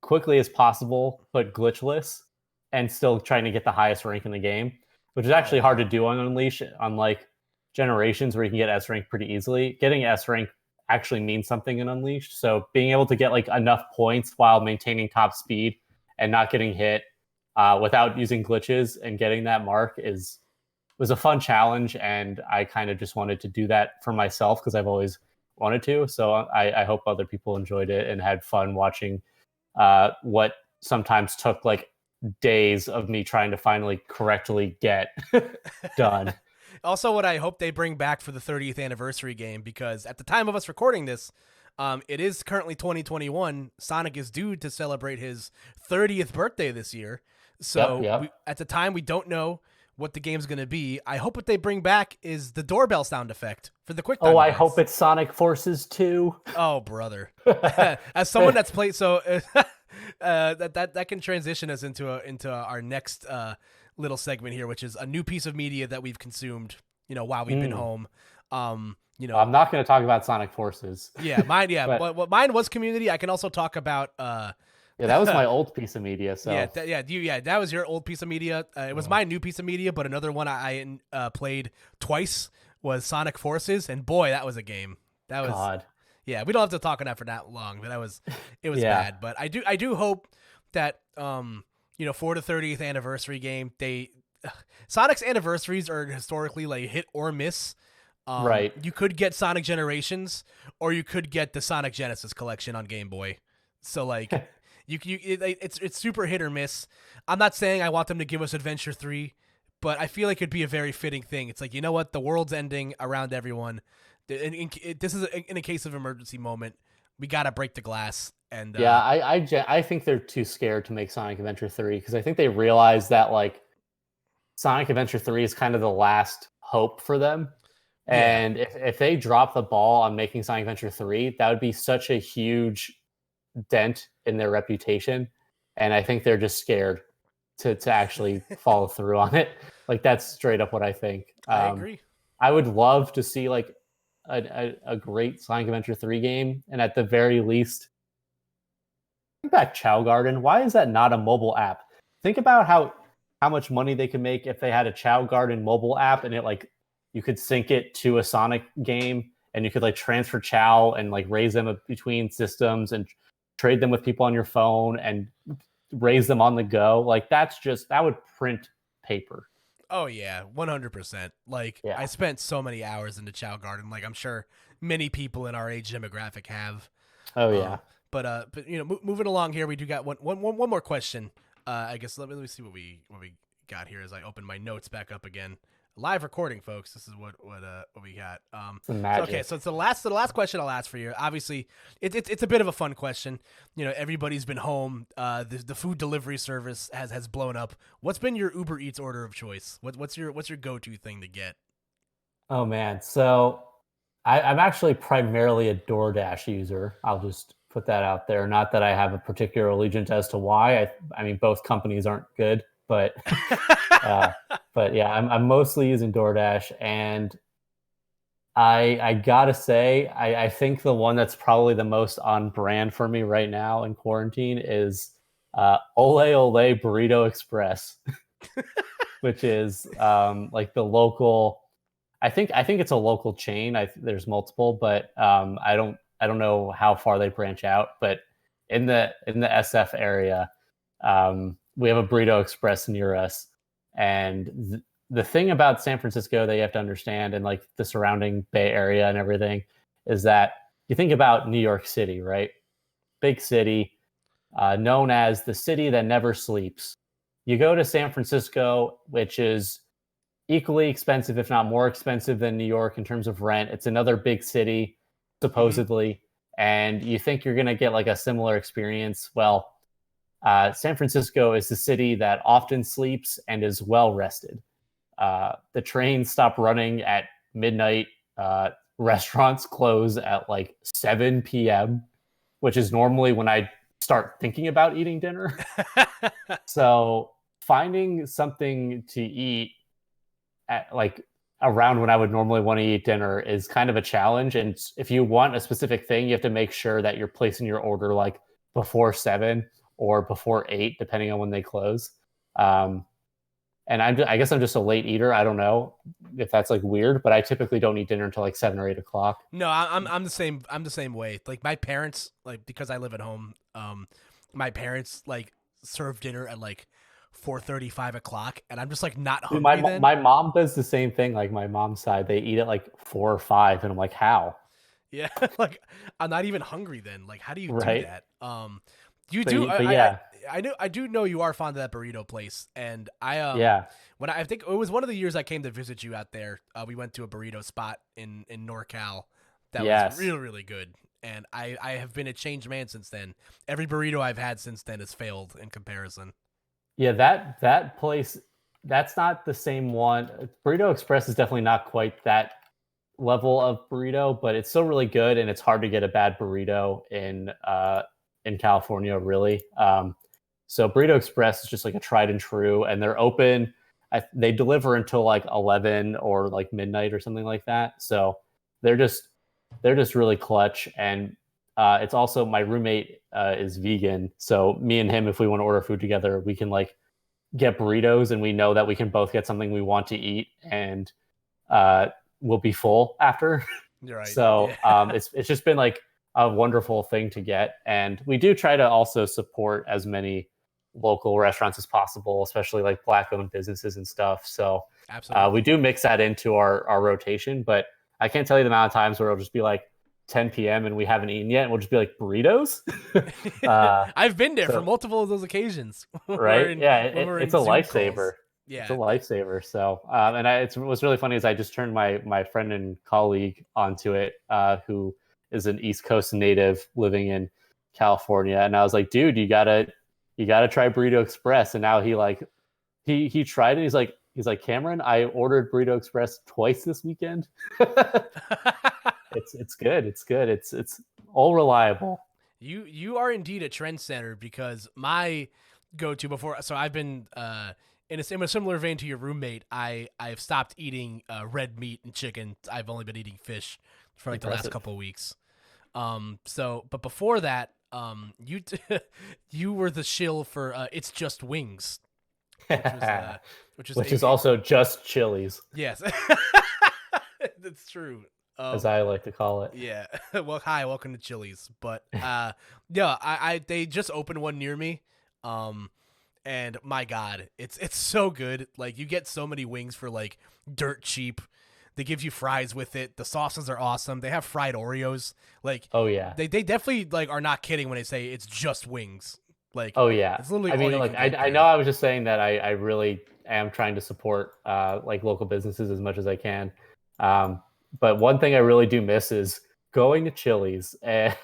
[SPEAKER 2] quickly as possible, but glitchless, and still trying to get the highest rank in the game, which is actually hard to do on Unleash, unlike Generations where you can get S rank pretty easily. Getting S rank actually means something in Unleashed, so being able to get like enough points while maintaining top speed and not getting hit without using glitches and getting that mark was a fun challenge, and I kind of just wanted to do that for myself because I've always wanted to. So I hope other people enjoyed it and had fun watching what sometimes took like days of me trying to finally correctly get done.
[SPEAKER 1] Also, what I hope they bring back for the 30th anniversary game, because at the time of us recording this, it is currently 2021. Sonic is due to celebrate his 30th birthday this year. So at the time, we don't know what the game's going to be. I hope what they bring back is the doorbell sound effect for the quick time.
[SPEAKER 2] Oh, I hope it's Sonic Forces 2.
[SPEAKER 1] Oh, brother. As someone that's played, so that can transition us into our next little segment here, which is a new piece of media that we've consumed, while we've been home.
[SPEAKER 2] I'm not going to talk about Sonic Forces.
[SPEAKER 1] Yeah, mine. Yeah, but mine was Community. I can also talk about.
[SPEAKER 2] Yeah, that was my old piece of media. So
[SPEAKER 1] that was your old piece of media. It was my new piece of media, but another one I played twice was Sonic Forces, and boy, that was a game. That was
[SPEAKER 2] God.
[SPEAKER 1] Yeah, we don't have to talk on that for that long, but it was bad. But I do hope that for the 30th anniversary game, Sonic's anniversaries are historically like hit or miss.
[SPEAKER 2] Right.
[SPEAKER 1] You could get Sonic Generations, or you could get the Sonic Genesis collection on Game Boy. So like. It's super hit or miss. I'm not saying I want them to give us Adventure 3, but I feel like it'd be a very fitting thing. It's like, you know what? The world's ending around everyone. This is in a case of emergency moment. We got to break the glass. And
[SPEAKER 2] I think they're too scared to make Sonic Adventure 3 because I think they realize that like Sonic Adventure 3 is kind of the last hope for them. And if they drop the ball on making Sonic Adventure 3, that would be such a huge dent in their reputation, and I think they're just scared to actually follow through on it. Like, that's straight up what I think.
[SPEAKER 1] I agree.
[SPEAKER 2] I would love to see like a great Sonic Adventure 3 game, and at the very least, think back Chow Garden. Why is that not a mobile app? Think about how much money they could make if they had a Chow Garden mobile app, and it like you could sync it to a Sonic game, and you could like transfer Chow and like raise them between systems and trade them with people on your phone and raise them on the go. Like that would print paper.
[SPEAKER 1] Oh yeah, 100%. Like I spent so many hours into Chow Garden. Like I'm sure many people in our age demographic have.
[SPEAKER 2] Oh yeah.
[SPEAKER 1] But moving along here, we do got one more question. I guess let me see what we got here as I open my notes back up again. Live recording, folks. This is what we got.
[SPEAKER 2] It's the magic.
[SPEAKER 1] Okay, so it's the last question I'll ask for you. Obviously, it's a bit of a fun question. You know, everybody's been home. The food delivery service has blown up. What's been your Uber Eats order of choice? What's your go-to thing to get?
[SPEAKER 2] Oh man, so I'm actually primarily a DoorDash user. I'll just put that out there. Not that I have a particular allegiance as to why. I mean, both companies aren't good, but uh, but yeah, I'm mostly using DoorDash, and I gotta say, I think the one that's probably the most on brand for me right now in quarantine is Ole Ole Burrito Express, which is like the local. I think it's a local chain. There's multiple, but I don't know how far they branch out. But in the SF area, we have a Burrito Express near us, and the thing about San Francisco that you have to understand, and like the surrounding Bay Area and everything, is that you think about New York City, right? Big city, known as the city that never sleeps. You go to San Francisco, which is equally expensive, if not more expensive than New York in terms of rent. It's another big city, supposedly, and you think you're going to get like a similar experience. Well, San Francisco is the city that often sleeps and is well rested. The trains stop running at midnight. Restaurants close at like 7 p.m., which is normally when I start thinking about eating dinner. So finding something to eat at like around when I would normally want to eat dinner is kind of a challenge. And if you want a specific thing, you have to make sure that you're placing your order like before 7 or before 8, depending on when they close. And I guess I'm just a late eater. I don't know if that's like weird, but I typically don't eat dinner until like 7 or 8 o'clock.
[SPEAKER 1] No, I'm the same. I'm the same way. Like my parents, like because I live at home, my parents like serve dinner at like 4:30, 5 o'clock, and I'm just like not hungry.
[SPEAKER 2] My mom does the same thing. Like my mom's side, they eat at like 4 or 5, and I'm like, how?
[SPEAKER 1] Yeah, like I'm not even hungry then. Like, how do you do
[SPEAKER 2] Right.
[SPEAKER 1] that? You do.
[SPEAKER 2] But yeah,
[SPEAKER 1] I do know you are fond of that burrito place, and
[SPEAKER 2] yeah.
[SPEAKER 1] when I think it was one of the years I came to visit you out there, we went to a burrito spot in NorCal that
[SPEAKER 2] Yes.
[SPEAKER 1] was really really good, and I have been a changed man since then. Every burrito I've had since then has failed in comparison.
[SPEAKER 2] Yeah, that place, that's not the same one. Burrito Express is definitely not quite that level of burrito, but it's still really good, and it's hard to get a bad burrito in California, really. So Burrito Express is just like a tried and true, and they're open. They deliver until like 11 or like midnight or something like that. So they're just really clutch, and it's also my roommate is vegan, so me and him, if we want to order food together, we can like get burritos, and we know that we can both get something we want to eat, and we'll be full after.
[SPEAKER 1] You're right.
[SPEAKER 2] So
[SPEAKER 1] Yeah.
[SPEAKER 2] it's just been like a wonderful thing to get, and we do try to also support as many local restaurants as possible, especially like Black-owned businesses and stuff. So
[SPEAKER 1] Absolutely.
[SPEAKER 2] we do mix that into our rotation, but I can't tell you the amount of times where it'll just be like 10 p.m. and we haven't eaten yet, and we'll just be like, burritos.
[SPEAKER 1] I've been there for multiple of those occasions.
[SPEAKER 2] Right? It's a lifesaver.
[SPEAKER 1] Yeah,
[SPEAKER 2] It's a lifesaver. So, what's really funny is I just turned my friend and colleague onto it, who is an East Coast native living in California, and I was like, dude, you gotta try Burrito Express. And now he tried it. He's like, Cameron, I ordered Burrito Express twice this weekend. It's good. It's good. It's all reliable.
[SPEAKER 1] You are indeed a trendsetter, because my go-to before, so I've been in a similar vein to your roommate. I've stopped eating red meat and chicken. I've only been eating fish for like the last couple of weeks. But before that, you were the shill for It's Just Wings, which
[SPEAKER 2] is also just Chili's.
[SPEAKER 1] Yes. That's true.
[SPEAKER 2] As I like to call it.
[SPEAKER 1] Yeah. Well, hi, welcome to Chili's. But yeah, they just opened one near me. And my God, it's so good. Like, you get so many wings for like dirt cheap. They give you fries with it. The sauces are awesome. They have fried Oreos. Like,
[SPEAKER 2] oh yeah,
[SPEAKER 1] they definitely like are not kidding when they say it's just wings. Like,
[SPEAKER 2] oh yeah,
[SPEAKER 1] it's literally.
[SPEAKER 2] I mean, like I know I was just saying that I really am trying to support like local businesses as much as I can. But one thing I really do miss is going to Chili's. And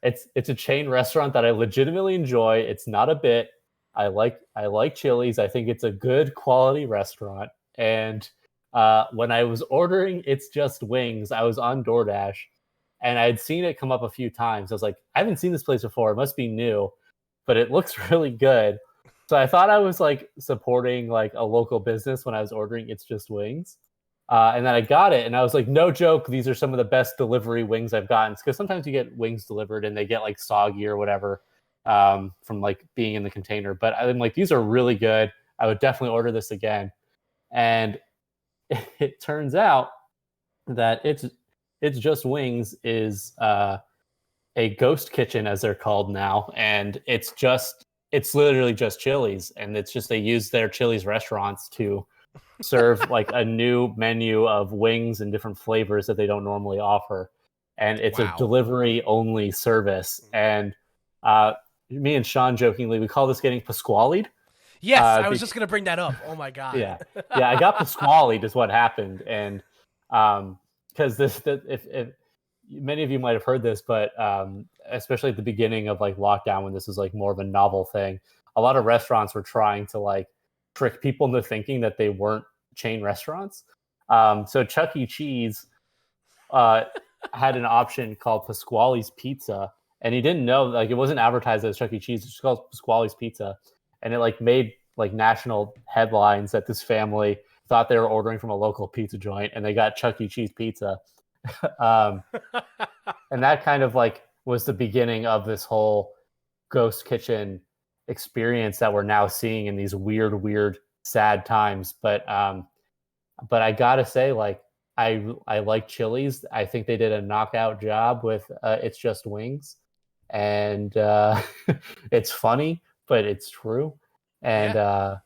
[SPEAKER 2] it's a chain restaurant that I legitimately enjoy. It's not a bit. I like Chili's. I think it's a good quality restaurant. And when I was ordering It's Just Wings, I was on DoorDash and I had seen it come up a few times. I was like, I haven't seen this place before. It must be new, but it looks really good. So I thought I was like supporting like a local business when I was ordering It's Just Wings. And then I got it and I was like, no joke, these are some of the best delivery wings I've gotten. Because sometimes you get wings delivered and they get like soggy or whatever from like being in the container. But I'm like, these are really good. I would definitely order this again. And it turns out that It's Just Wings is a ghost kitchen, as they're called now, and it's literally just Chili's, and it's just they use their Chili's restaurants to serve like a new menu of wings and different flavors that they don't normally offer, and it's a delivery only service. And me and Sean jokingly, we call this getting Pasquale'd.
[SPEAKER 1] Yes, I was just gonna bring that up. Oh my god.
[SPEAKER 2] Yeah, I got Pasquale'd is what happened, and because if many of you might have heard this, but especially at the beginning of like lockdown when this was like more of a novel thing, a lot of restaurants were trying to like trick people into thinking that they weren't chain restaurants. So Chuck E. Cheese had an option called Pasquale's Pizza, and he didn't know, like, it wasn't advertised as Chuck E. Cheese. It's just called Pasquale's Pizza, and it like made like national headlines that this family thought they were ordering from a local pizza joint, and they got Chuck E. Cheese pizza. And that kind of like was the beginning of this whole ghost kitchen experience that we're now seeing in these weird, sad times. But I gotta say, like, I like Chili's. I think they did a knockout job with It's Just Wings, and it's funny, but it's true. And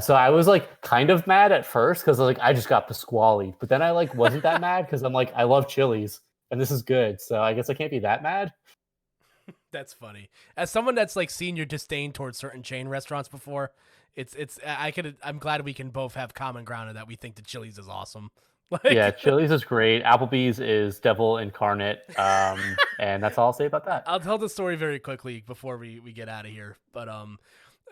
[SPEAKER 2] so I was like kind of mad at first because like I just got Pasquale, but then I like wasn't that mad because I'm like, I love Chili's and this is good, so I guess I can't be that mad.
[SPEAKER 1] That's funny. As someone that's like seen your disdain towards certain chain restaurants before, I'm glad we can both have common ground in that we think that Chili's is awesome. Like...
[SPEAKER 2] Yeah, Chili's is great. Applebee's is devil incarnate. And that's all I'll say about that.
[SPEAKER 1] I'll tell the story very quickly before we get out of here. But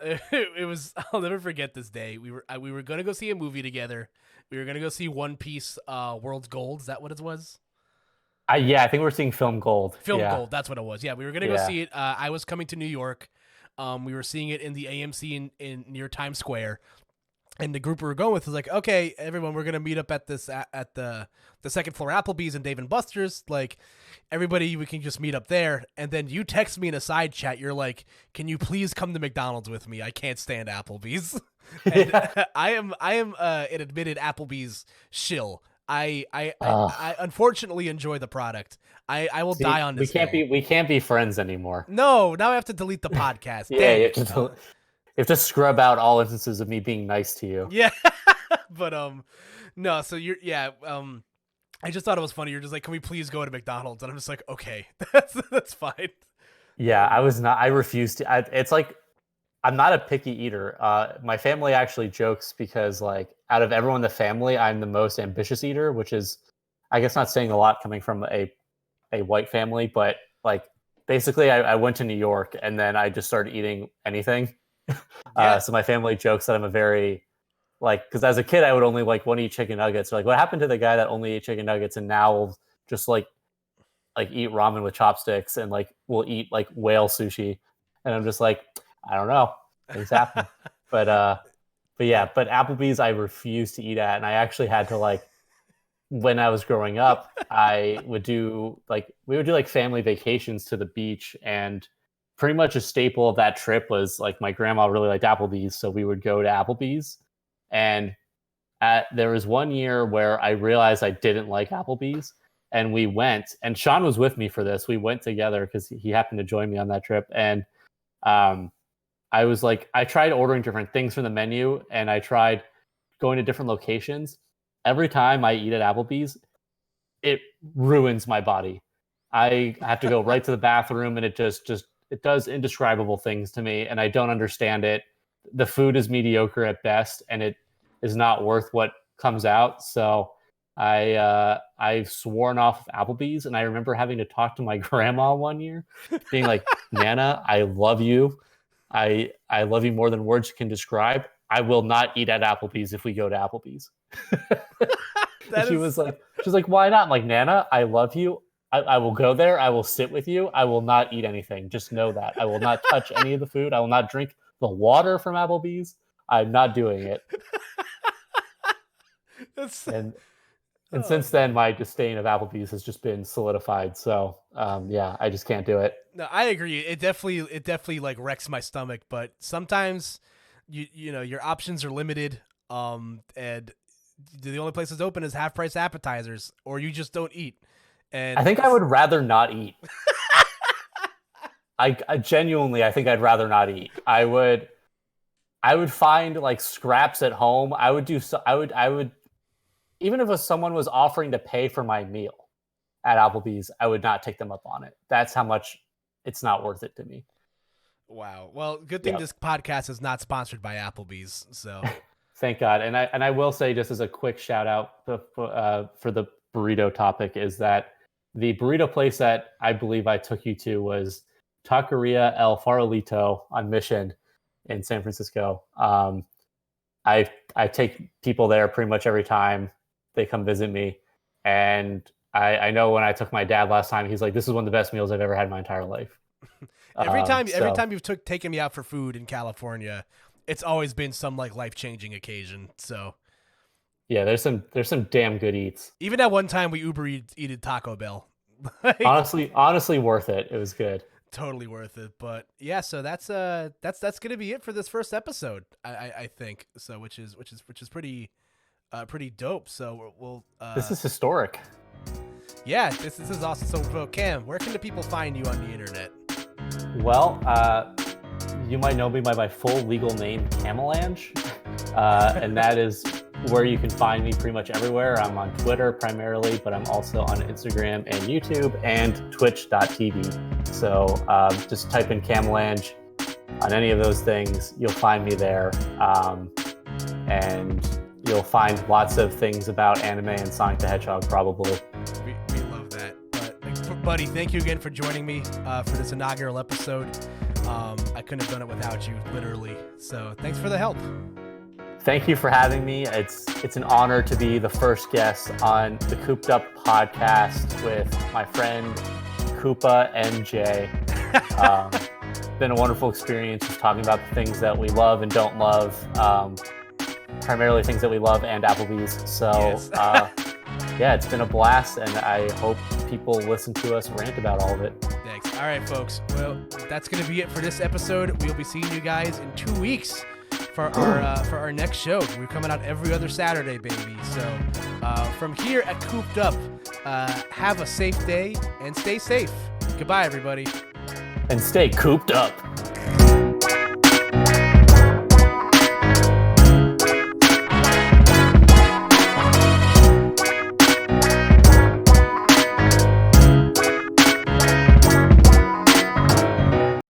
[SPEAKER 1] it was, I'll never forget this day. We were gonna go see a movie together. We were gonna go see One Piece World's Gold. Is that what it was?
[SPEAKER 2] Yeah, I think we're seeing Film Gold.
[SPEAKER 1] Gold, that's what it was. Yeah, we were gonna go see it. I was coming to New York. We were seeing it in the AMC in near Times Square. And the group we were going with was like, okay, everyone, we're gonna meet up at the second floor Applebee's and Dave & Buster's. Like, everybody, we can just meet up there. And then you text me in a side chat. You're like, can you please come to McDonald's with me? I can't stand Applebee's. And I am an admitted Applebee's shill. I unfortunately enjoy the product. I will die on this.
[SPEAKER 2] We can't be friends anymore.
[SPEAKER 1] No, now I have to delete the podcast.
[SPEAKER 2] Yeah, you have to scrub out all instances of me being nice to you.
[SPEAKER 1] Yeah. But no, so I just thought it was funny. You're just like, can we please go to McDonald's? And I'm just like, okay, that's fine.
[SPEAKER 2] Yeah, I refuse to. It's like, I'm not a picky eater. My family actually jokes because like out of everyone in the family, I'm the most ambitious eater, which is, I guess, not saying a lot coming from a white family, but like basically I went to New York and then I just started eating anything. So my family jokes that I'm a very like, because as a kid I would only like want to eat chicken nuggets. So like, what happened to the guy that only ate chicken nuggets and now will just like eat ramen with chopsticks and like will eat like whale sushi? And I'm just like, I don't know, things happen. but Applebee's I refuse to eat at, and I actually had to like, when I was growing up, we would do like family vacations to the beach, and pretty much a staple of that trip was like my grandma really liked Applebee's, so we would go to Applebee's. And there was one year where I realized I didn't like Applebee's, and we went, and Sean was with me for this. We went together because he happened to join me on that trip, and I was like, I tried ordering different things from the menu, and I tried going to different locations. Every time I eat at Applebee's, it ruins my body. I have to go right to the bathroom, and it just it does indescribable things to me, and I don't understand it. the food is mediocre at best, and it is not worth what comes out. So I've sworn off of Applebee's, and I remember having to talk to my grandma one year, being like, "Nana, I love you. I love you more than words can describe. I will not eat at Applebee's if we go to Applebee's." She was like, "Why not?" I'm like, "Nana, I love you. I will go there. I will sit with you. I will not eat anything. Just know that. I will not touch any of the food. I will not drink the water from Applebee's. I'm not doing it." And since then, my disdain of Applebee's has just been solidified. So, yeah, I just can't do it.
[SPEAKER 1] No, I agree. It definitely like wrecks my stomach. But sometimes, you know, your options are limited. And the only places open is half price appetizers, or you just don't eat. And
[SPEAKER 2] I think I would rather not eat. I genuinely, I think I'd rather not eat. I would find like scraps at home. I would even if someone was offering to pay for my meal at Applebee's, I would not take them up on it. That's how much it's not worth it to me.
[SPEAKER 1] Wow. Well, good thing this podcast is not sponsored by Applebee's. So
[SPEAKER 2] thank God. And I will say, just as a quick shout out for the burrito topic, is that the burrito place that I believe I took you to was Taqueria El Farolito on Mission in San Francisco. I take people there pretty much every time they come visit me. And I know when I took my dad last time, he's like, "This is one of the best meals I've ever had in my entire life."
[SPEAKER 1] Every time you've taken me out for food in California, it's always been some like life-changing occasion. So
[SPEAKER 2] yeah, there's some damn good eats.
[SPEAKER 1] Even that one time we Uber eated Taco Bell.
[SPEAKER 2] honestly worth it. It was good.
[SPEAKER 1] Totally worth it. But yeah, so that's gonna be it for this first episode, I think. So which is pretty dope. So we'll
[SPEAKER 2] this is historic.
[SPEAKER 1] Yeah, this is awesome. So Cam, where can the people find you on the internet?
[SPEAKER 2] Well, you might know me by my full legal name, Camalange, and that is where you can find me pretty much everywhere. I'm on Twitter primarily, but I'm also on Instagram and YouTube and Twitch.tv. So just type in Camalange on any of those things. You'll find me there. And you'll find lots of things about anime and Sonic the Hedgehog, probably.
[SPEAKER 1] We love that. But, buddy, thank you again for joining me for this inaugural episode. I couldn't have done it without you, literally. So thanks for the help.
[SPEAKER 2] Thank you for having me. It's an honor to be the first guest on the Koop'd Up podcast with my friend Koopa and Jay. It's been a wonderful experience just talking about the things that we love and don't love, primarily things that we love and Applebee's. So
[SPEAKER 1] yes.
[SPEAKER 2] Yeah, it's been a blast, and I hope people listen to us rant about all of it.
[SPEAKER 1] Thanks. All right, folks. Well, that's going to be it for this episode. We'll be seeing you guys in 2 weeks for our next show. We're coming out every other Saturday, baby. So from here at Koop'd Up, have a safe day and stay safe. Goodbye, everybody.
[SPEAKER 2] And stay cooped up.